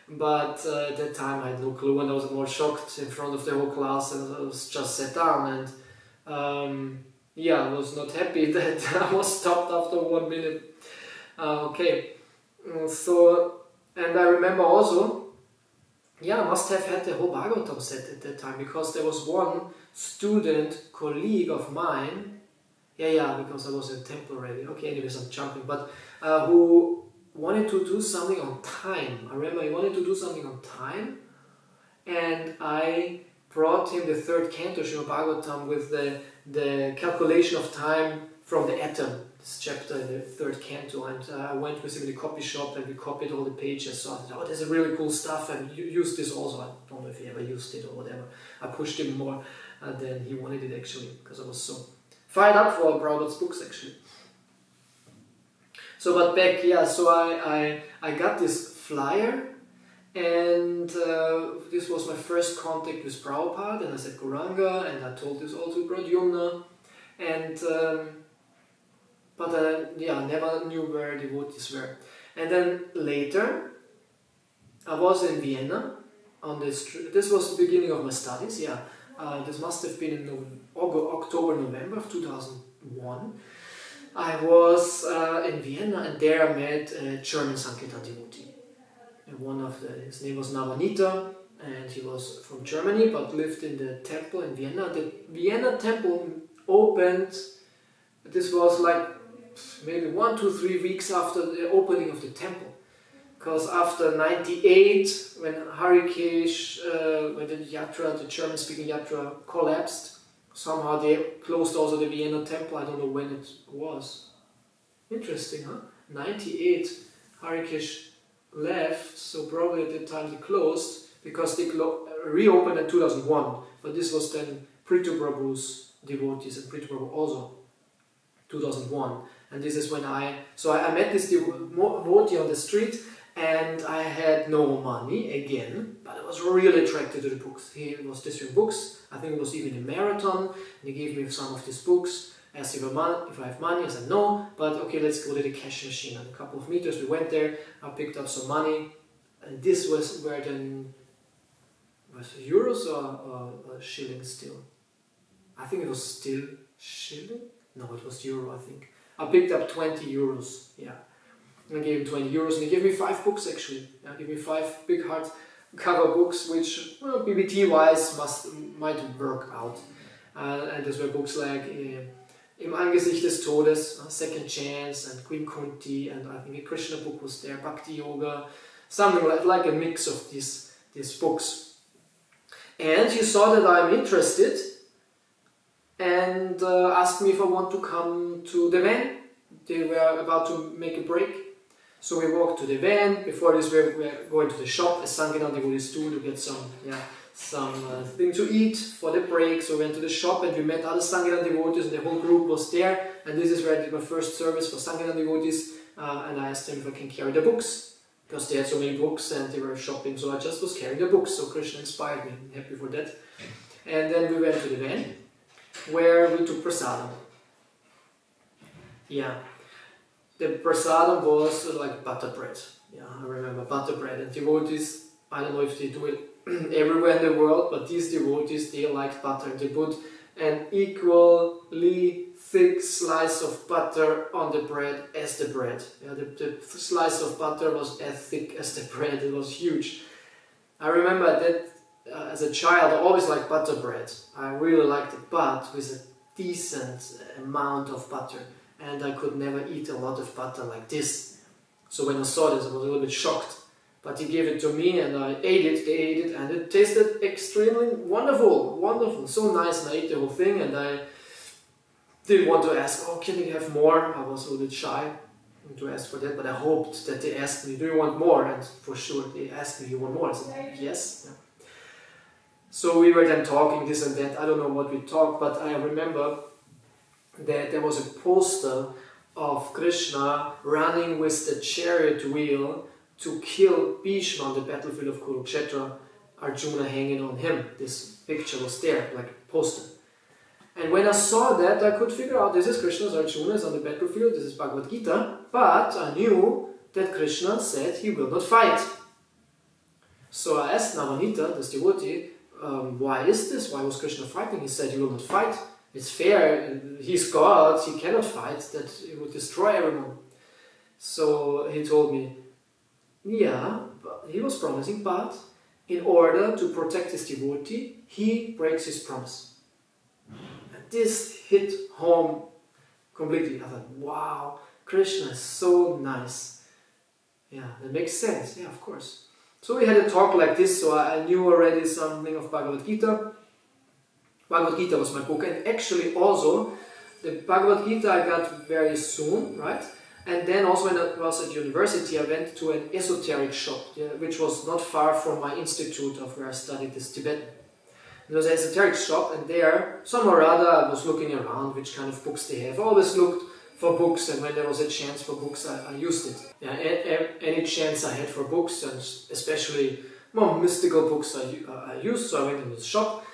But at that time I had no clue, and I was more shocked in front of the whole class, and I was just sat down and I was not happy that I was stopped after 1 minute. And I remember also, I must have had the whole Bhagavatam set at that time, because there was one student, colleague of mine, Yeah, because I was in temple already. Okay, anyways, I'm jumping. But who wanted to do something on time. I remember he wanted to do something on time, and I brought him the third canto, Srimad Bhagavatam, with the calculation of time from the atom, this chapter in the third canto, and I went with him in the copy shop and we copied all the pages. So I thought, oh, there's a really cool stuff, and you use this also. I don't know if he ever used it or whatever. I pushed him more than he wanted it actually, because I was so fired up for Prabhupada's books actually. So, but back, yeah, so I got this flyer, and this was my first contact with Prabhupada, and I said Gauranga, and I told this also to Pradyumna, and but yeah, I never knew where devotees were. And then later, I was in Vienna on the street. This was the beginning of my studies, yeah. This must have been in October, November of 2001. I was in Vienna, and there I met a German Sankirtan devotee. And his name was Navanita, and he was from Germany but lived in the temple in Vienna. The Vienna temple opened, this was like maybe 1, 2, 3 weeks after the opening of the temple. Because after 98, when Hare Krsna, when the Yatra, the German-speaking Yatra collapsed, somehow they closed also the Vienna temple. I don't know when it was. Interesting, huh? 98, Hare Krsna left, so probably at the time they closed, because they reopened in 2001. But this was then Prithu Prabhu's devotees, and Prithu Prabhu also, 2001. And this is when I met this devotee on the street, and I had no money again, but I was really attracted to the books. He was distributing books. I think it was even a marathon, and he gave me some of these books. I asked if I have money. I said no, but okay, let's go to the cash machine. And a couple of meters, we went there. I picked up some money, and this was where then was it euros or shillings still? I think it was still shilling. No, it was euro. I think I picked up 20 euros. Yeah. I gave him 20 euros, and he gave me 5 books actually. Yeah, he gave me 5 big hardcover books, which, well, BBT wise might work out. And these were books like Im Angesicht des Todes, Second Chance, and Queen Kunti, and I think a Krishna book was there, Bhakti Yoga, something like a mix of these books. And he saw that I'm interested, and asked me if I want to come to the van. They were about to make a break. So we walked to the van. Before this, we were going to the shop, as Sankirtan devotees do, to get some thing to eat for the break. So we went to the shop, and we met other Sankirtan devotees, and the whole group was there. And this is where I did my first service for Sankirtan devotees. And I asked them if I can carry the books, because they had so many books and they were shopping. So I just was carrying the books. So Krishna inspired me. I'm happy for that. And then we went to the van, where we took prasadam. Yeah. The prasadam was like butter bread. Yeah, I remember butter bread. And devotees, I don't know if they do it everywhere in the world, but these devotees, they liked butter. And they put an equally thick slice of butter on the bread as the bread. Yeah, the slice of butter was as thick as the bread. It was huge. I remember that as a child, I always liked butter bread. I really liked it, but with a decent amount of butter. And I could never eat a lot of butter like this. So when I saw this, I was a little bit shocked. But he gave it to me, and I ate it, and it tasted extremely wonderful, so nice. And I ate the whole thing, and I didn't want to ask, oh, can we have more? I was a little bit shy to ask for that, but I hoped that they asked me, do you want more? And for sure, they asked me, you want more? I said, yes. Yeah. So we were then talking this and that. I don't know what we talked, but I remember that there was a poster of Krishna running with the chariot wheel to kill Bhishma on the battlefield of Kurukshetra, Arjuna hanging on him. This picture was there, like a poster. And when I saw that, I could figure out this is Krishna's, Arjuna is on the battlefield, this is Bhagavad Gita, but I knew that Krishna said he will not fight. So I asked Navanita, this devotee, why is this? Why was Krishna fighting? He said he will not fight. It's fair, he's God, he cannot fight, that he would destroy everyone. So he told me, yeah, he was promising, but in order to protect his devotee, he breaks his promise. And this hit home completely. I thought, wow, Krishna is so nice. Yeah, that makes sense. Yeah, of course. So we had a talk like this, so I knew already something of Bhagavad Gita. Bhagavad Gita was my book, and actually also the Bhagavad Gita I got very soon, right? And then also when I was at university, I went to an esoteric shop, yeah, which was not far from my institute of where I studied this Tibetan. It was an esoteric shop, and there, somehow or other, I was looking around which kind of books they have. I always looked for books, and when there was a chance for books, I used it. Yeah, any chance I had for books, and especially more mystical books I used, so I went into the shop.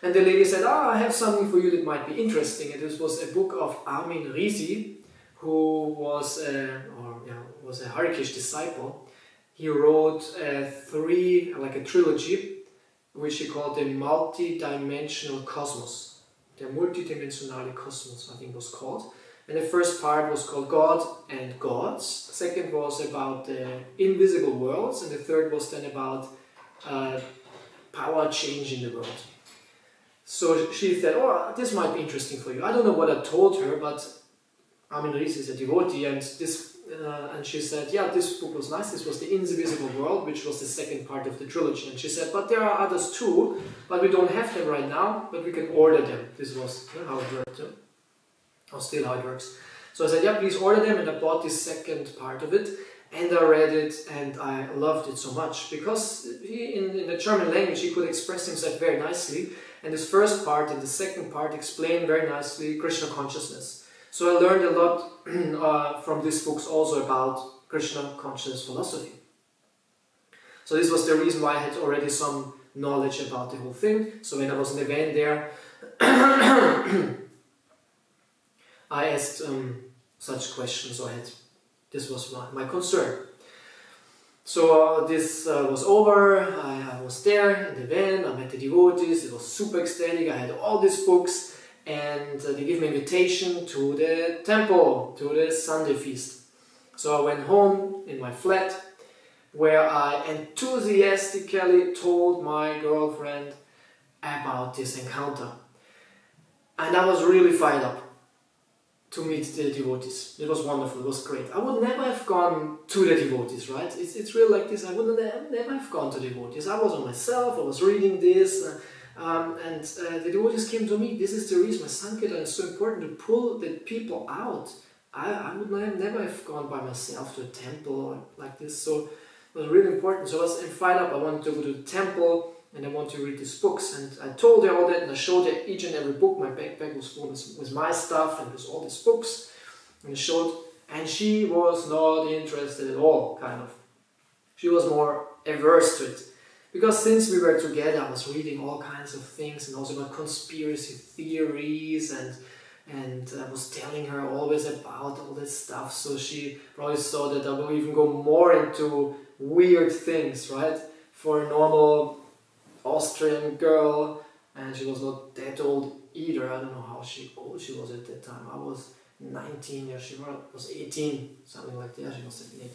And the lady said, I have something for you that might be interesting. And this was a book of Armin Risi, who was a Hare Krishna disciple. He wrote a trilogy, which he called the Multi-Dimensional Cosmos. The Multidimensionale Kosmos, I think was called. And the first part was called God and Gods. The second was about the invisible worlds. And the third was then about power change in the world. So she said, this might be interesting for you. I don't know what I told her, but Armin Ries is a devotee, and she said, yeah, this book was nice. This was The Invisible World, which was the second part of the trilogy. And she said, but there are others too, but we don't have them right now, but we can order them. This was how it worked, or still how it works. So I said, yeah, please order them, and I bought this second part of it, and I read it, and I loved it so much, because in the German language he could express himself very nicely, and this first part and the second part explain very nicely Krishna consciousness. So I learned a lot from these books also about Krishna consciousness philosophy. So this was the reason why I had already some knowledge about the whole thing. So when I was in the van there, I asked such questions. So this was my concern. So this was over, I was there in the van, I met the devotees, it was super ecstatic, I had all these books, and they gave me an invitation to the temple, to the Sunday feast. So I went home in my flat, where I enthusiastically told my girlfriend about this encounter. And I was really fired up to meet the devotees. It was wonderful, it was great. I would never have gone to the devotees, right? It's really like this, I would never have gone to the devotees. I was on myself, I was reading this, and the devotees came to me. This is the reason my Sankirtan is so important, to pull the people out. I would never have gone by myself to a temple like this, so it was really important. So I was fired up, I wanted to go to the temple, and I want to read these books, and I told her all that, and I showed her each and every book. My backpack was full with my stuff and with all these books, and I showed, and she was not interested at all, kind of. She was more averse to it, because since we were together, I was reading all kinds of things, and also about conspiracy theories, and I was telling her always about all this stuff, so she probably saw that I will even go more into weird things, right? For a normal Austrian girl, and she was not that old either. I don't know how old she was at that time. I was 19, yeah, she was 18, something like that.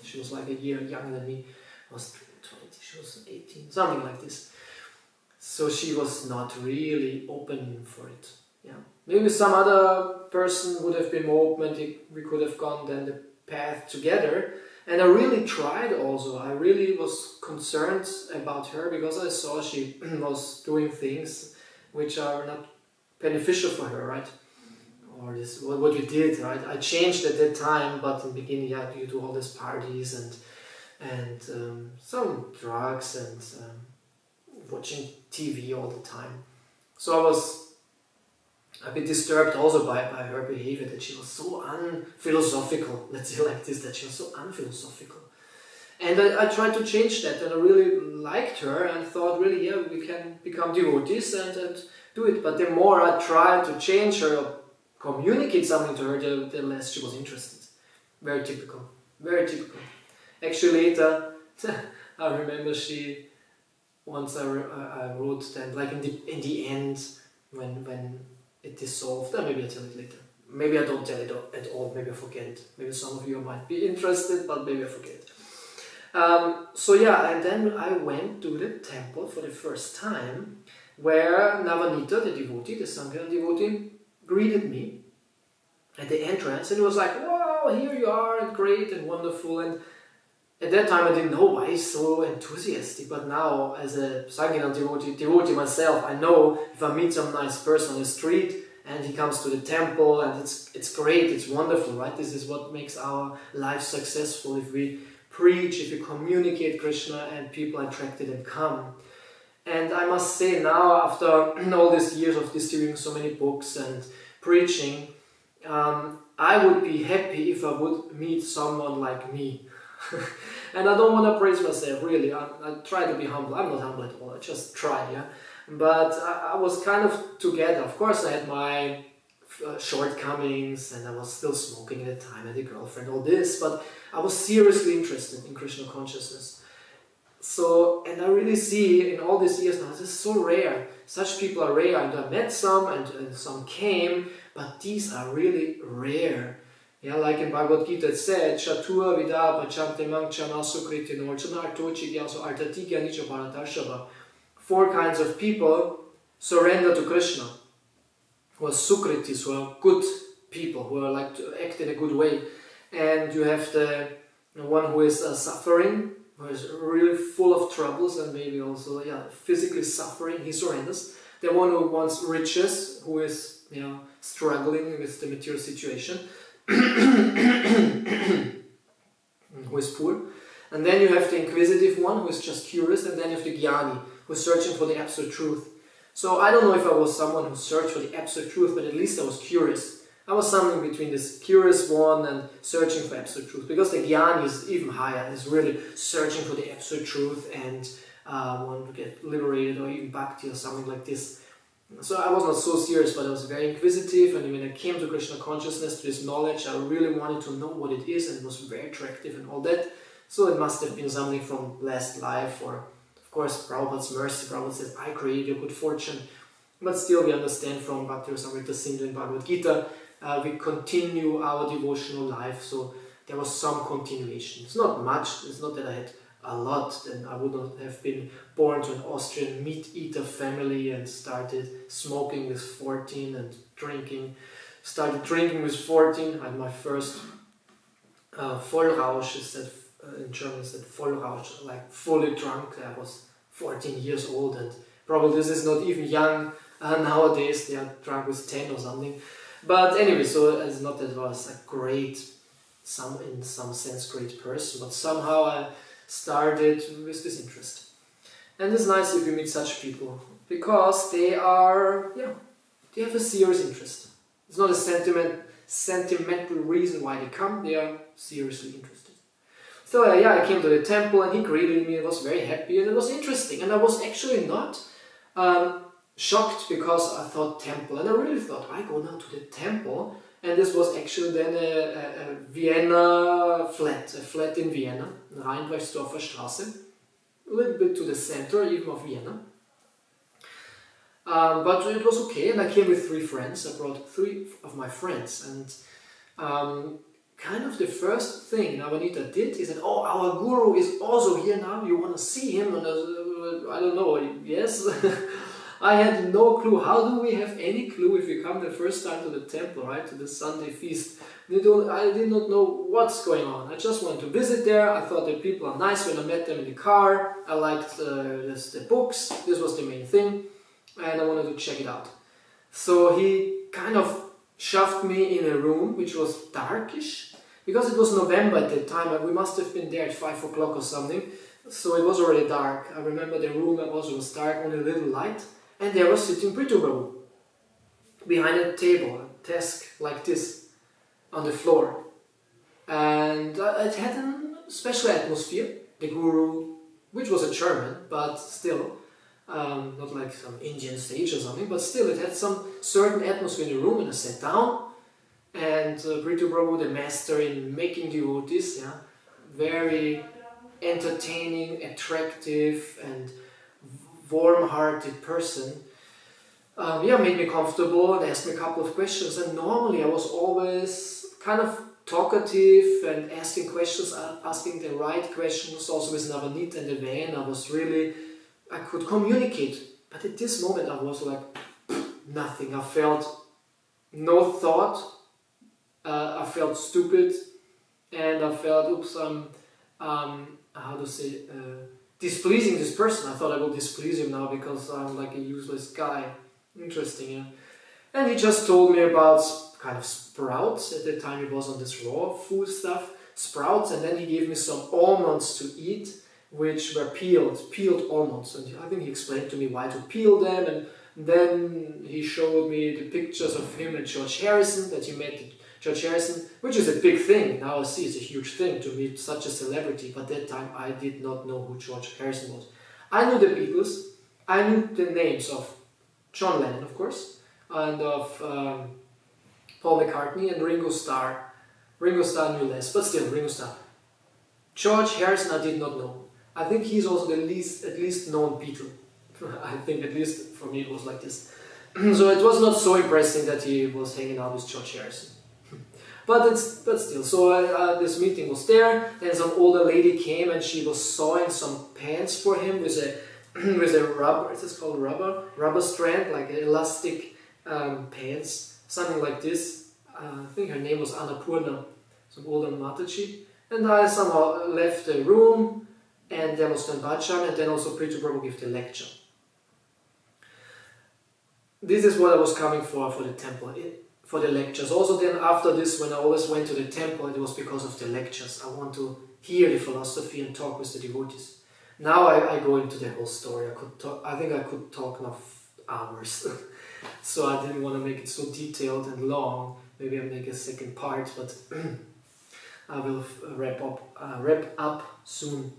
She was like a year younger than me. I was 20, she was 18, something like this. So she was not really open for it. Yeah, maybe some other person would have been more open, and we could have gone then the path together. And I really tried also. I really was concerned about her, because I saw she was doing things which are not beneficial for her, right? Or this, what we did, right? I changed at that time, but in the beginning, yeah, due to all these parties and some drugs and watching TV all the time. So I was a bit disturbed also by her behavior, that she was so unphilosophical, let's say like this, that she was so unphilosophical. And I tried to change that, and I really liked her and thought, really, yeah, we can become devotees and do it. But the more I tried to change her, or communicate something to her, the less she was interested. Very typical, very typical. Actually later, I remember once I wrote that, like in the end, when it dissolved, maybe I'll tell it later. Maybe I don't tell it at all, maybe I forget it. Maybe some of you might be interested, but maybe I forget it. So yeah, and then I went to the temple for the first time, where Navanita, the devotee, the Sankirtan devotee, greeted me. at the entrance, and it was like, wow, here you are, and great and wonderful. And at that time I didn't know why he's so enthusiastic, but now as a Sankirtan devotee myself, I know if I meet some nice person on the street and he comes to the temple, and it's great, it's wonderful, right? This is what makes our life successful, if we preach, if we communicate Krishna and people are attracted and come. And I must say now, after all these years of distributing so many books and preaching, I would be happy if I would meet someone like me. And I don't want to praise myself, really. I try to be humble. I'm not humble at all, I just try, yeah. But I was kind of together. Of course, I had my shortcomings, and I was still smoking at the time, I had a girlfriend, all this, but I was seriously interested in Krishna consciousness. So, and I really see in all these years now, this is so rare. Such people are rare, and I met some, and some came, but these are really rare. Yeah, like in Bhagavad Gita it said, Chatura Vida Pachante Mangchana Sukriti Norchana Artochi Gyaso Artati Gyanicha Bharatashava. 4 kinds of people surrender to Krishna, who are Sukritis, who are good people, who are like to act in a good way. And you have the one who is suffering, who is really full of troubles and maybe also physically suffering, he surrenders. The one who wants riches, who is struggling with the material situation, who is poor. And then you have the inquisitive one, who is just curious, and then you have the jnani, who is searching for the absolute truth. So I don't know if I was someone who searched for the absolute truth, but at least I was curious. I was something between this curious one and searching for absolute truth, because the jnani is even higher and is really searching for the absolute truth and want to get liberated, or even bhakti or something like this. So I was not so serious, but I was very inquisitive, and when I came to Krishna consciousness, to this knowledge, I really wanted to know what it is, and it was very attractive and all that. So it must have been something from last life, or of course Prabhupada's mercy. Prabhupada says, I created your good fortune. But still we understand from Bhakti Rasamrita Sindhu in Bhagavad Gita, we continue our devotional life, so there was some continuation. It's not much, it's not that I had a lot, then I would not have been born to an Austrian meat-eater family and started smoking with 14 and started drinking with 14. I had my first Vollrausch, is that in German is that Vollrausch, like fully drunk. I was 14 years old, and probably this is not even young nowadays, they are drunk with 10 or something. But anyway, so it's not that I was a great, in some sense great person, but somehow I started with this interest. And it's nice if you meet such people, because they have a serious interest. It's not a sentimental reason why they come, they are seriously interested. So I came to the temple and he greeted me, I was very happy and it was interesting. And I was actually not shocked, because I thought temple, and I really thought, I go now to the temple, and this was actually then a Vienna flat, a flat in Vienna, Rheinbrechtsdorfer Straße, a little bit to the center even of Vienna. But it was okay, and I came with 3 friends. I brought 3 of my friends, and kind of the first thing Navanita did is that, oh, our guru is also here now, you want to see him? And I don't know, yes. I had no clue. How do we have any clue if we come the first time to the temple, right, to the Sunday feast? I did not know what's going on. I just wanted to visit there. I thought the people are nice when I met them in the car. I liked the books. This was the main thing. And I wanted to check it out. So he kind of shoved me in a room which was darkish, because it was November at that time, and we must have been there at 5 o'clock or something. So it was already dark. I remember the room also was dark, only a little light. And there was sitting Prithu behind a table, a desk like this, on the floor. And it had a special atmosphere. The guru, which was a German, but still, not like some Indian sage or something, but still it had some certain atmosphere in the room. And I sat down, and Prithu Prabhu, the master in making devotees, very entertaining, attractive, and warm-hearted person, made me comfortable and asked me a couple of questions. And normally I was always kind of talkative and asking questions, asking the right questions, also with Navanita and the van. I could communicate. But at this moment I was like, nothing. I felt no thought, felt stupid, and I felt, oops, how to say, displeasing this person. I thought I will displease him now because I'm like a useless guy. Interesting, yeah. And he just told me about kind of sprouts. At the time it was on this raw food stuff, sprouts, and then he gave me some almonds to eat, which were peeled almonds. And I think he explained to me why to peel them, and then he showed me the pictures of him and George Harrison, that he met George Harrison, which is a big thing. Now I see it's a huge thing to meet such a celebrity, but that time I did not know who George Harrison was. I knew the Beatles, I knew the names of John Lennon, of course, and of Paul McCartney and Ringo Starr. Ringo Starr knew less, but still, Ringo Starr. George Harrison I did not know. I think he's also the at least known Beatle. I think at least for me it was like this. So it was not so impressive that he was hanging out with George Harrison. But still, so this meeting was there, and some older lady came and she was sewing some pants for him with a rubber, is this called rubber strand, like elastic pants, something like this. I think her name was Annapurna, some older Mataji. And I somehow left the room, and there was then Bhajan, and then also Preacher Prabhu gave the lecture. This is what I was coming for the temple, for the lectures. Also then after this, when I always went to the temple, it was because of the lectures. I want to hear the philosophy and talk with the devotees. Now I go into the whole story. I think I could talk now hours. So I didn't want to make it so detailed and long. Maybe I'll make a second part, but I will wrap up soon.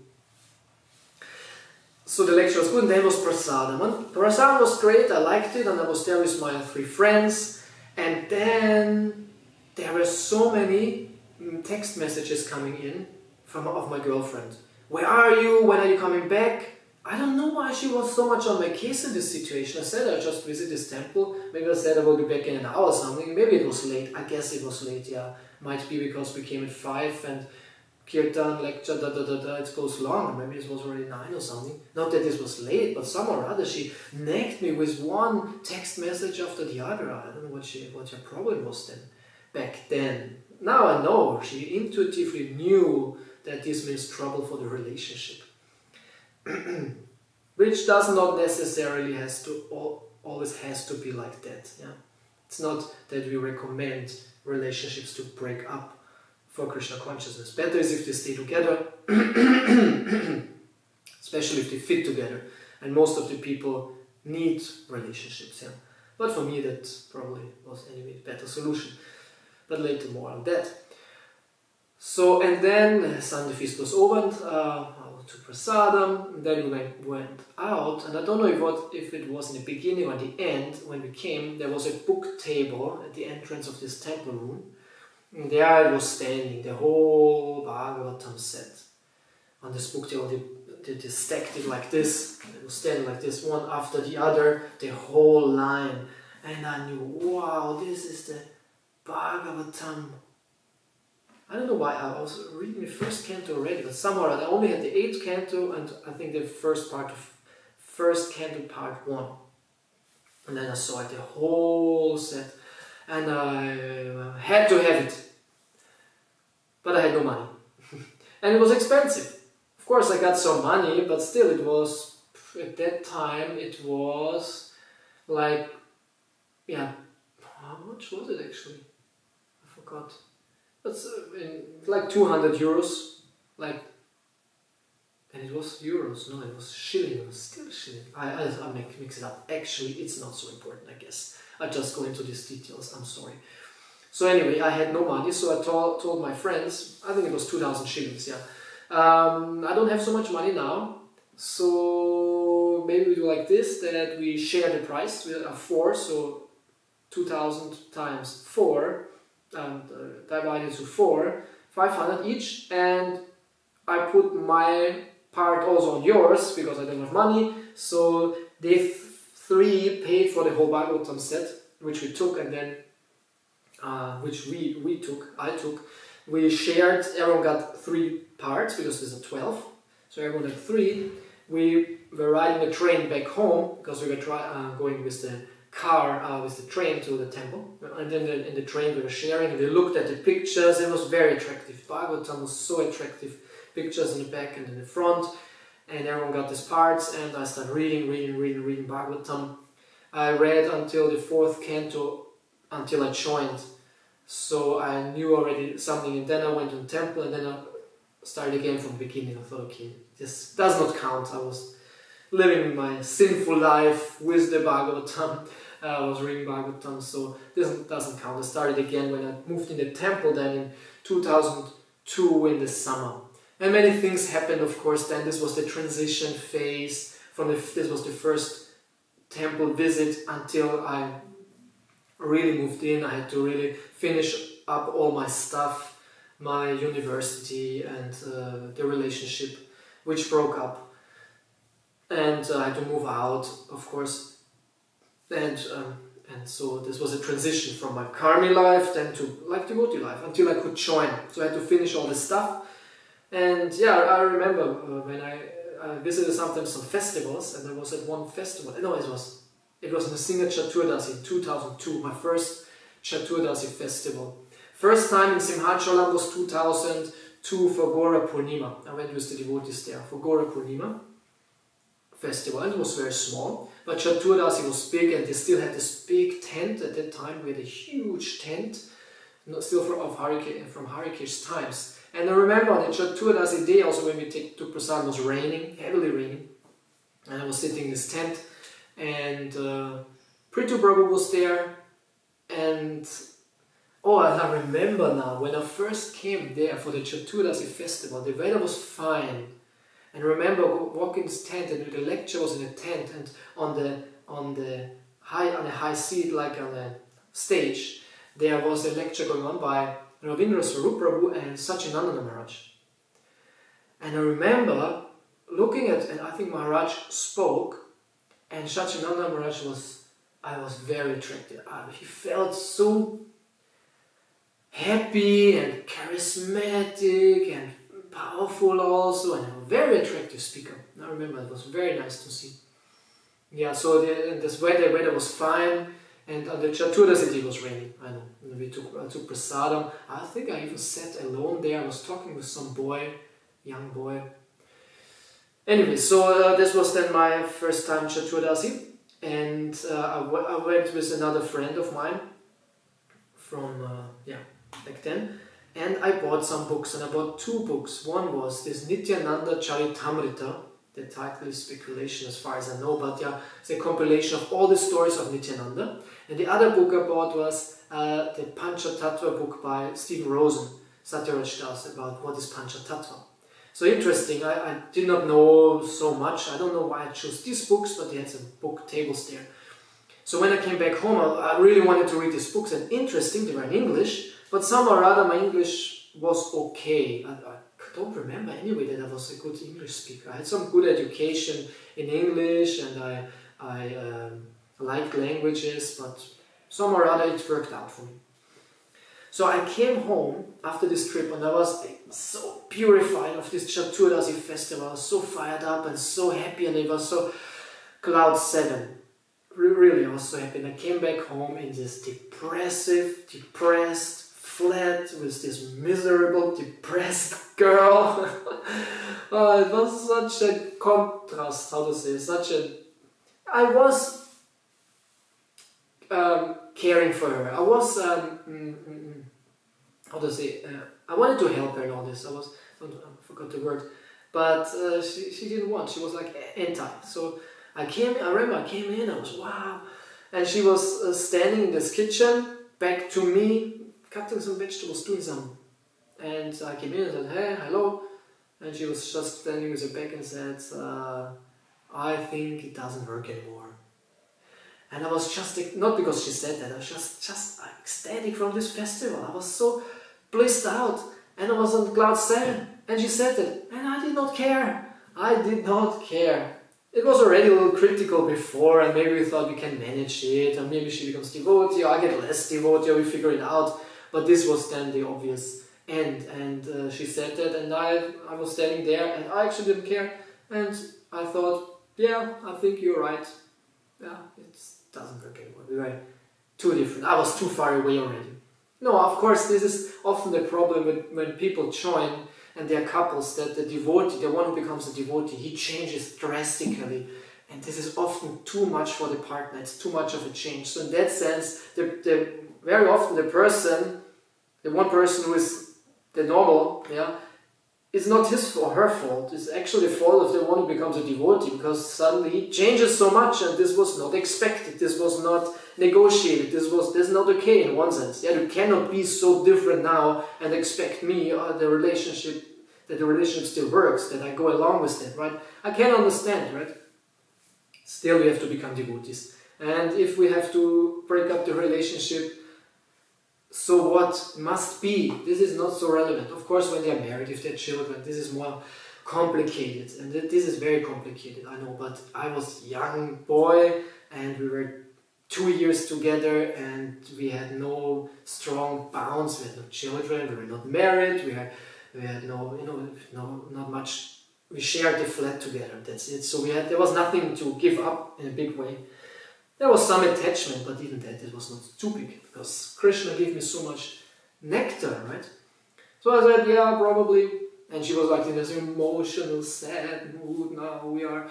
So the lecture was good, and then was prasadam. And prasadam was great, I liked it, and I was there with my 3 friends. And then there were so many text messages coming in of my girlfriend. Where are you? When are you coming back? I don't know why she was so much on my case in this situation. I said I'll just visit this temple. Maybe I said I will be back in an hour or something. Maybe it was late. I guess it was late, yeah. Might be because we came at 5 and Kirtan, lecture, it goes long. Maybe it was already 9 or something. Not that this was late, but somehow or other she nagged me with one text message after the other. I don't know what her problem was then, back then. Now I know, she intuitively knew that this means trouble for the relationship. Which does not necessarily always has to be like that. Yeah? It's not that we recommend relationships to break up for Krishna consciousness. Better is if they stay together, especially if they fit together. And most of the people need relationships. Yeah? But for me that probably was anyway a better solution. But later more on that. So, and then Sunday feast was over, and to prasadam, and then we went out, and I don't know if it was in the beginning or the end. When we came, there was a book table at the entrance of this temple room, and there it was standing, the whole Bhagavatam set. On this book table, they stacked it like this, it was standing like this, one after the other, the whole line, and I knew, wow, this is the Bhagavatam. I don't know why, I was reading the first canto already, but somehow I only had the 8th canto and I think the first canto part 1. And then I saw it, the whole set, and I had to have it. But I had no money. And it was expensive. Of course I got some money, but still it was, at that time, it was like, yeah, how much was it actually? I forgot. That's like 200 euros, like, and it was euros, no, it was shilling, it was still shilling. I mix it up. Actually, it's not so important, I guess. I just go into these details, I'm sorry. So anyway, I had no money, so I told my friends, I think it was 2,000 shillings, yeah. I don't have so much money now, so maybe we do like this, that we share the price. We are 4, so 2,000 times 4, and divided to 4, 500 each, and I put my part also on yours because I don't have money, so they 3 paid for the whole Bhagavatam set, which we took, and then which I took. We shared, everyone got 3 parts because there's a 12, so everyone had 3. We were riding a train back home because we were going with the car with the train to the temple, and then in the train we were sharing, and they looked at the pictures. It was very attractive. Bhagavatam was so attractive. Pictures in the back and in the front, and everyone got these parts, and I started reading Bhagavatam. I read until the 4th canto, until I joined. So I knew already something, and then I went to the temple, and then I started again from the beginning. I thought, okay, this does not count. I was living my sinful life with the Bhagavatam. I was reading Bhagavatam, so this doesn't count. I started again when I moved in the temple then in 2002 in the summer. And many things happened, of course, then. This was the transition phase. This was the first temple visit until I really moved in. I had to really finish up all my stuff, my university and the relationship, which broke up. And I had to move out, of course. And so this was a transition from my karmi life then to like devotee life until I could join. So I had to finish all this stuff. And yeah, I remember when I visited sometimes some festivals, and I was at one festival. No, it was Nrsimha Chaturdasi in 2002, my first Chaturdasi festival. First time in Simhachalam was 2002 for Gora Purnima. I went with the devotees there for Gora Purnima festival, and it was very small. But Chaturdasi was big, and they still had this big tent at that time. We had a huge tent, still from Hare Krishna's times. And I remember on the Chaturdasi day also when we took prasad, it was raining, heavily raining. And I was sitting in this tent, and Prithu Prabhu was there. And I remember now, when I first came there for the Chaturdasi festival, the weather was fine. And I remember walking this tent, and the lecture was in a tent, and on a high seat, like on a stage, there was a lecture going on by Ravindra Swarup Prabhu and Ananda Maharaj. And I remember looking at, and I think Maharaj spoke, and Ananda Maharaj I was very attracted. He felt so happy and charismatic and powerful also, and a very attractive speaker. I remember it was very nice to see. Yeah, so this weather was fine. And on the Chaturdasi it was raining, I know. I took prasadam. I think I even sat alone there. I was talking with some young boy. Anyway, so this was then my first time Chaturdasi. And I went with another friend of mine from, back then. And I bought some books, and I bought 2 books. One was this Nityananda Charitamrita. The title is speculation as far as I know, but yeah, it's a compilation of all the stories of Nityananda. And the other book I bought was the Panchatattva book by Stephen Rosen, Satyaraj Das, about what is Panchatattva. So interesting, I did not know so much. I don't know why I chose these books, but they had some book tables there. So when I came back home, I really wanted to read these books, and interesting, they were in English, but somehow or other my English was okay. I don't remember anyway that I was a good English speaker. I had some good education in English, and I liked languages, but somehow or other it worked out for me. So I came home after this trip, and I was so purified of this Chaturdasi festival. I was so fired up and so happy, and it was so cloud 7. Really, I was so happy. And I came back home in this depressed flat with this miserable, depressed girl. It was such a contrast, how to say, I was caring for her. I was, I wanted to help her in all this. I forgot the word, but she didn't want. She was like anti. So I remember I came in, I was wow, and she was standing in this kitchen, back to me, cutting some vegetables, doing some. And I came in and said, hey, hello. And she was just standing with her back and said, I think it doesn't work anymore. And I was just, not because she said that, I was just ecstatic from this festival. I was so blissed out, and I was on cloud 7. And she said that, and I did not care. I did not care. It was already a little critical before, and maybe we thought we can manage it, or maybe she becomes devotee, or I get less devotee, or we figure it out. But this was then the obvious end, and she said that, and I was standing there, and I actually didn't care, and I thought, yeah, I think you're right. Yeah, doesn't work anymore. We were too different. I was too far away already. No, of course, this is often the problem when people join and they are couples, that the devotee, the one who becomes a devotee, he changes drastically. And this is often too much for the partner. It's too much of a change. So in that sense, very often the one person who is the normal, it's not his or her fault. It's actually the fault of the one who becomes a devotee, because suddenly he changes so much, and this was not expected. This was not negotiated. This is not okay in one sense. You cannot be so different now and expect me the relationship still works, that I go along with that, right? I can understand, right? Still, we have to become devotees. And if we have to break up the relationship, so what must be? This is not so relevant. Of course, when they are married, if they have children, this is more complicated. And this is very complicated, I know. But I was a young boy, and we were 2 years together, and we had no strong bonds. We had no children. We were not married. We had not much. We shared the flat together. That's it. So there was nothing to give up in a big way. There was some attachment, but even that, it was not too big, because Krishna gave me so much nectar, right? So I said, yeah, probably. And she was like in this emotional, sad mood. Now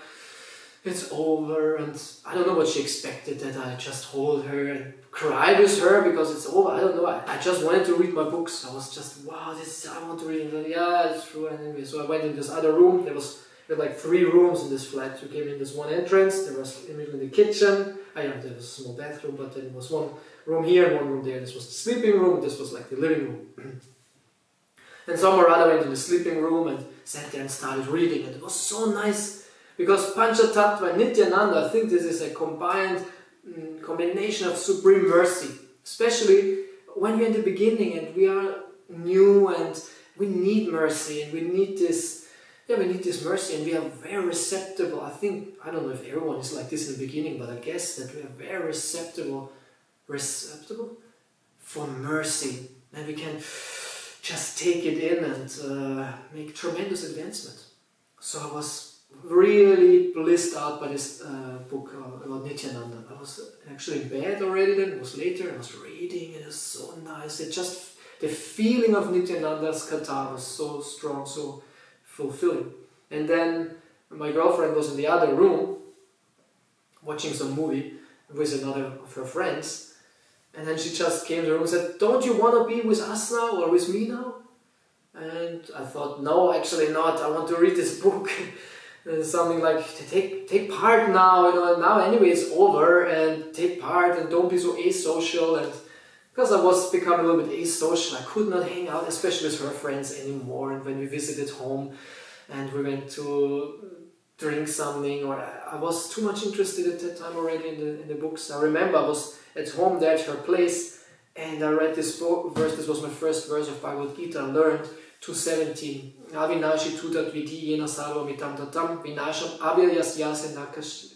it's over. And I don't know what she expected, that I just hold her and cry with her because it's over. I don't know. I just wanted to read my books. I was just, wow, I want to read it. Yeah, it's true. And anyway, so I went in this other room. There were like 3 rooms in this flat. You came in this one entrance. There was in the kitchen. There was a small bathroom, but then there was one room here and one room there. This was the sleeping room. This was like the living room. And someone or other went in the sleeping room and sat there and started reading. And it was so nice, because Panchatattva and Nityananda, I think this is a combination of supreme mercy. Especially when we're in the beginning and we are new and we need mercy and we need this. We need this mercy, and we are very receptive. I don't know if everyone is like this in the beginning, but I guess that we are very receptive for mercy, and we can just take it in and make tremendous advancement. So I was really blissed out by this book about Nityananda. I was actually in bed already then. It was later. I was reading, and it was so nice. The feeling of Nityananda's katha was so strong, so fulfilling. And then my girlfriend was in the other room watching some movie with another of her friends, and then she just came to the room and said, "Don't you want to be with us now, or with me now?" And I thought, no, actually not. I want to read this book. Something like, take part now, now anyway it's over, and take part and don't be so asocial. And because I was becoming a little bit asocial, I could not hang out, especially with her friends anymore. And when we visited home and we went to drink something, or I was too much interested at that time already in the books. I remember I was at home there at her place, and I read this verse. This was my first verse of Bhagavad Gita. I learned 2:17. Avinashi tutat vidi yena sarva mitam tatam vinasham avyayasyase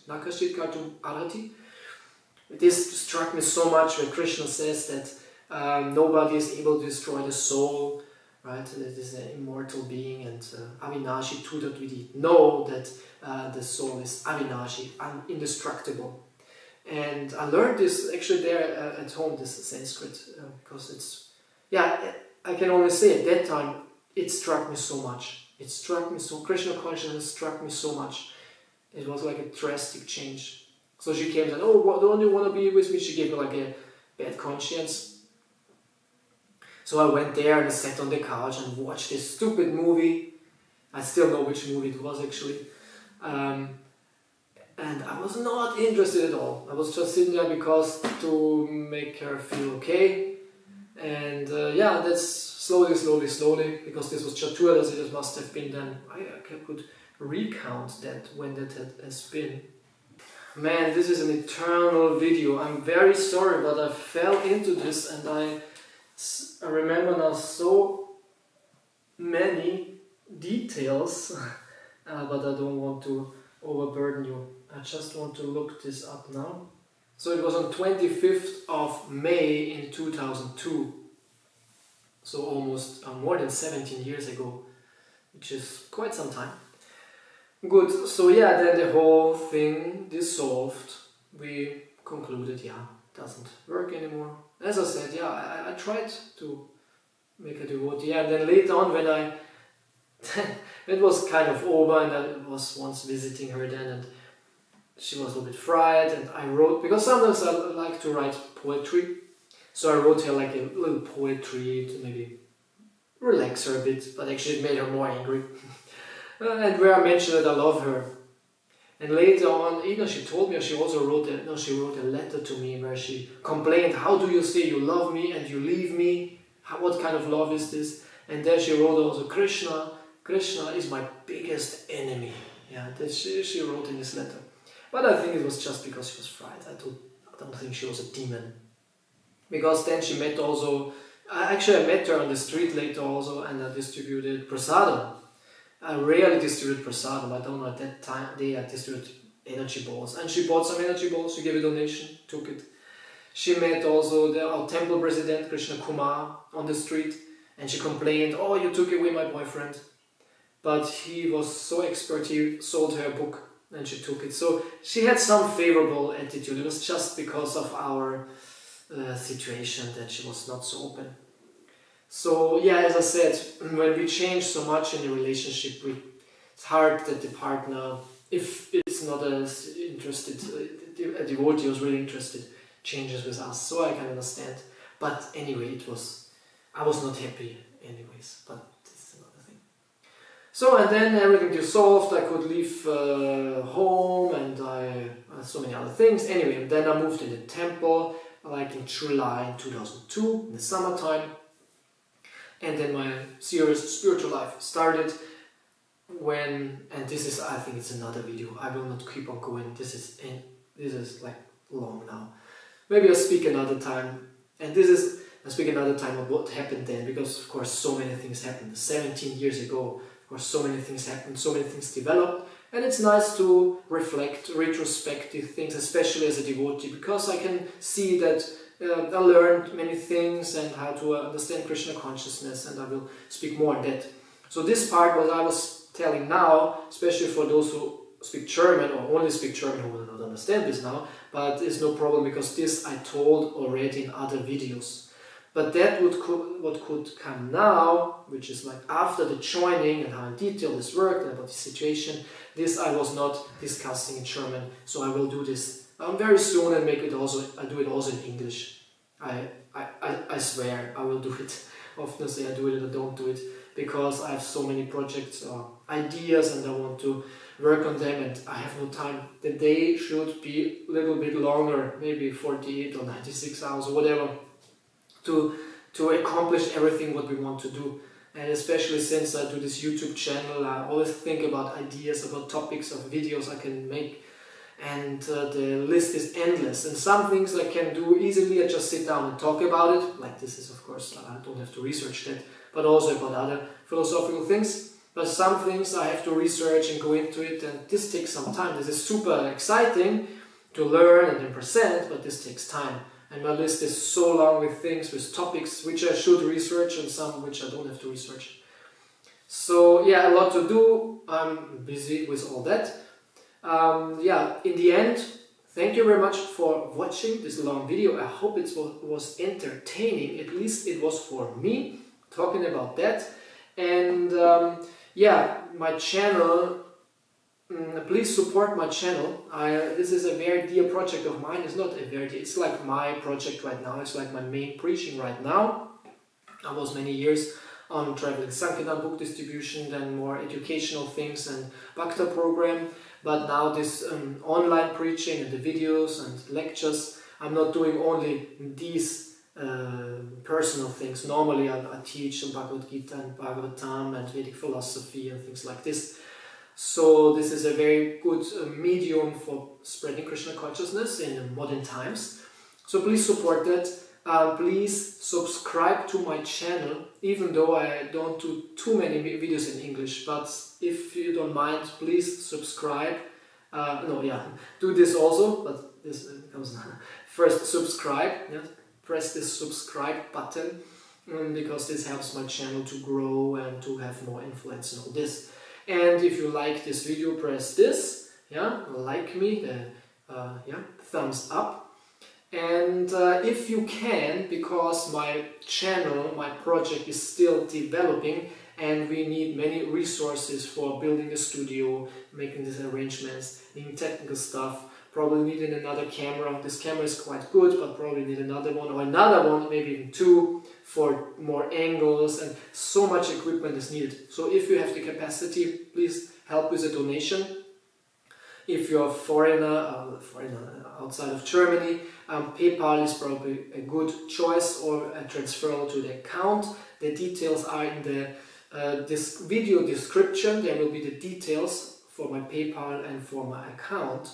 nakashit kartum arati. This struck me so much when Krishna says that nobody is able to destroy the soul, right? It is an immortal being, and avinashi tutat vidi. Know that the soul is avinashi, indestructible. And I learned this actually there at home, this Sanskrit, because it's, I can only say at that time, it struck me so much. Krishna consciousness struck me so much. It was like a drastic change. So she came and said, "Oh, don't you want to be with me?" She gave me like a bad conscience. So I went there and I sat on the couch and watched this stupid movie. I still know which movie it was actually. And I was not interested at all. I was just sitting there because to make her feel okay. And that's slowly, because this was Chaturdas, it must have been then, I could recount that when that has been. Man, this is an eternal video. I'm very sorry, but I fell into this, and I remember now so many details, but I don't want to overburden you. I just want to look this up now. So it was on 25th of May in 2002. So almost more than 17 years ago, which is quite some time. Good, so then the whole thing dissolved. We concluded, yeah, doesn't work anymore. As I said, yeah, I tried to make a devotee, and then later on when I it was kind of over, and I was once visiting her then, and she was a little bit fried, and I wrote, because sometimes I like to write poetry, so I wrote her like a little poetry to maybe relax her a bit, but actually it made her more angry. And where I mentioned that I love her. And later on, she told me, she also wrote a letter to me where she complained, how do you say you love me and you leave me? What kind of love is this? And then she wrote also, Krishna is my biggest enemy. Yeah, that she wrote in this letter. But I think it was just because she was fried. I don't think she was a demon. Because then she met also, I met her on the street later also, and I distributed prasadam. I rarely distribute prasadam. I don't know, at that time I distributed energy balls. And she bought some energy balls, she gave a donation, took it. She met also our temple president, Krishna Kumar, on the street, and she complained, oh, you took away my boyfriend. But he was so expert, he sold her a book, and she took it. So she had some favorable attitude. It was just because of our situation that she was not so open. So yeah, as I said, when we change so much in a relationship, it's hard that the partner, if it's not as interested, a devotee was really interested, changes with us. So I can understand. But anyway, I was not happy anyways, but this is another thing. So, and then everything dissolved, I could leave home, and so many other things. Anyway, and then I moved in the temple, like in July 2002, in the summertime. And then my serious spiritual life started when, and this is, I think it's another video, I will not keep on going, this is like long now. Maybe I'll speak another time, and I'll speak another time of what happened then, because of course so many things happened. 17 years ago, of course so many things happened, so many things developed, and it's nice to reflect retrospective things, especially as a devotee, because I can see that I learned many things and how to understand Krishna consciousness, and I will speak more on that. So this part, what I was telling now, especially for those who speak German or only speak German, who will not understand this now, but it's no problem, because this I told already in other videos. But that what could come now, which is like after the joining and how in detail this worked and about the situation, this I was not discussing in German, so I will do this very soon and I do it also in English. I swear I will do it. Often I say I do it and I don't do it, because I have so many projects or ideas and I want to work on them and I have no time. The day should be a little bit longer, maybe 48 or 96 hours or whatever, to accomplish everything what we want to do. And especially since I do this YouTube channel, I always think about ideas, about topics of videos I can make. And the list is endless, and some things I can do easily, I just sit down and talk about it, like this is of course, I don't have to research that, but also about other philosophical things. But some things I have to research and go into it, and this takes some time. This is super exciting to learn and then present, but this takes time. And my list is so long with things, with topics which I should research and some which I don't have to research. So yeah, a lot to do, I'm busy with all that. Yeah, in the end, thank you very much for watching this long video. I hope it was entertaining, at least it was for me, talking about that. And yeah, my channel, please support my channel. This is a very dear project of mine. It's not a very dear, it's like my project right now. It's like my main preaching right now. I was many years on traveling Sankirtan book distribution, then more educational things and Bhakta program. But now this online preaching and the videos and lectures, I'm not doing only these personal things. Normally I teach Bhagavad Gita and Bhagavatam and Vedic philosophy and things like this. So this is a very good medium for spreading Krishna consciousness in modern times. So please support that. Please subscribe to my channel, even though I don't do too many videos in English, but if you don't mind, please subscribe. Do this also, but this comes first. Subscribe, yeah? Press this subscribe button, because this helps my channel to grow and to have more influence and all this. And if you like this video, press this, yeah, like me, thumbs up. And if you can, because my channel, my project is still developing and we need many resources for building a studio, making these arrangements, needing technical stuff, probably needing another camera. This camera is quite good, but probably need another one, or another one, maybe even two, for more angles, and so much equipment is needed. So if you have the capacity, please help with a donation. If you're a foreigner outside of Germany, PayPal is probably a good choice, or a transfer to the account. The details are in the this video description. There will be the details for my PayPal and for my account.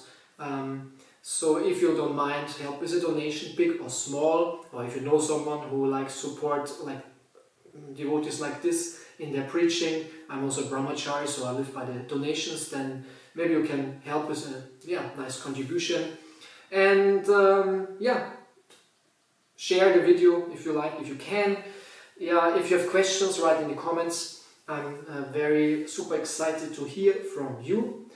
So if you don't mind, help with a donation, big or small, or if you know someone who likes support like devotees like this in their preaching. I'm also a brahmachari, so I live by the donations. Then maybe you can help with a nice contribution. And share the video if you like, if you can. If you have questions, write in the comments. I'm super excited to hear from you.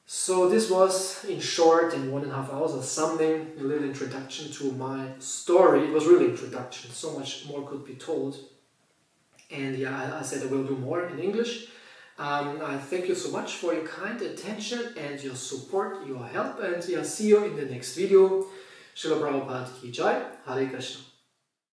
So this was, in short, in 1.5 hours or something, a little introduction to my story. It was really introduction, so much more could be told. And I said I will do more in English. I thank you so much for your kind attention and your support, your help, and see you in the next video. Srila Prabhupada ki jai. Hare Krishna.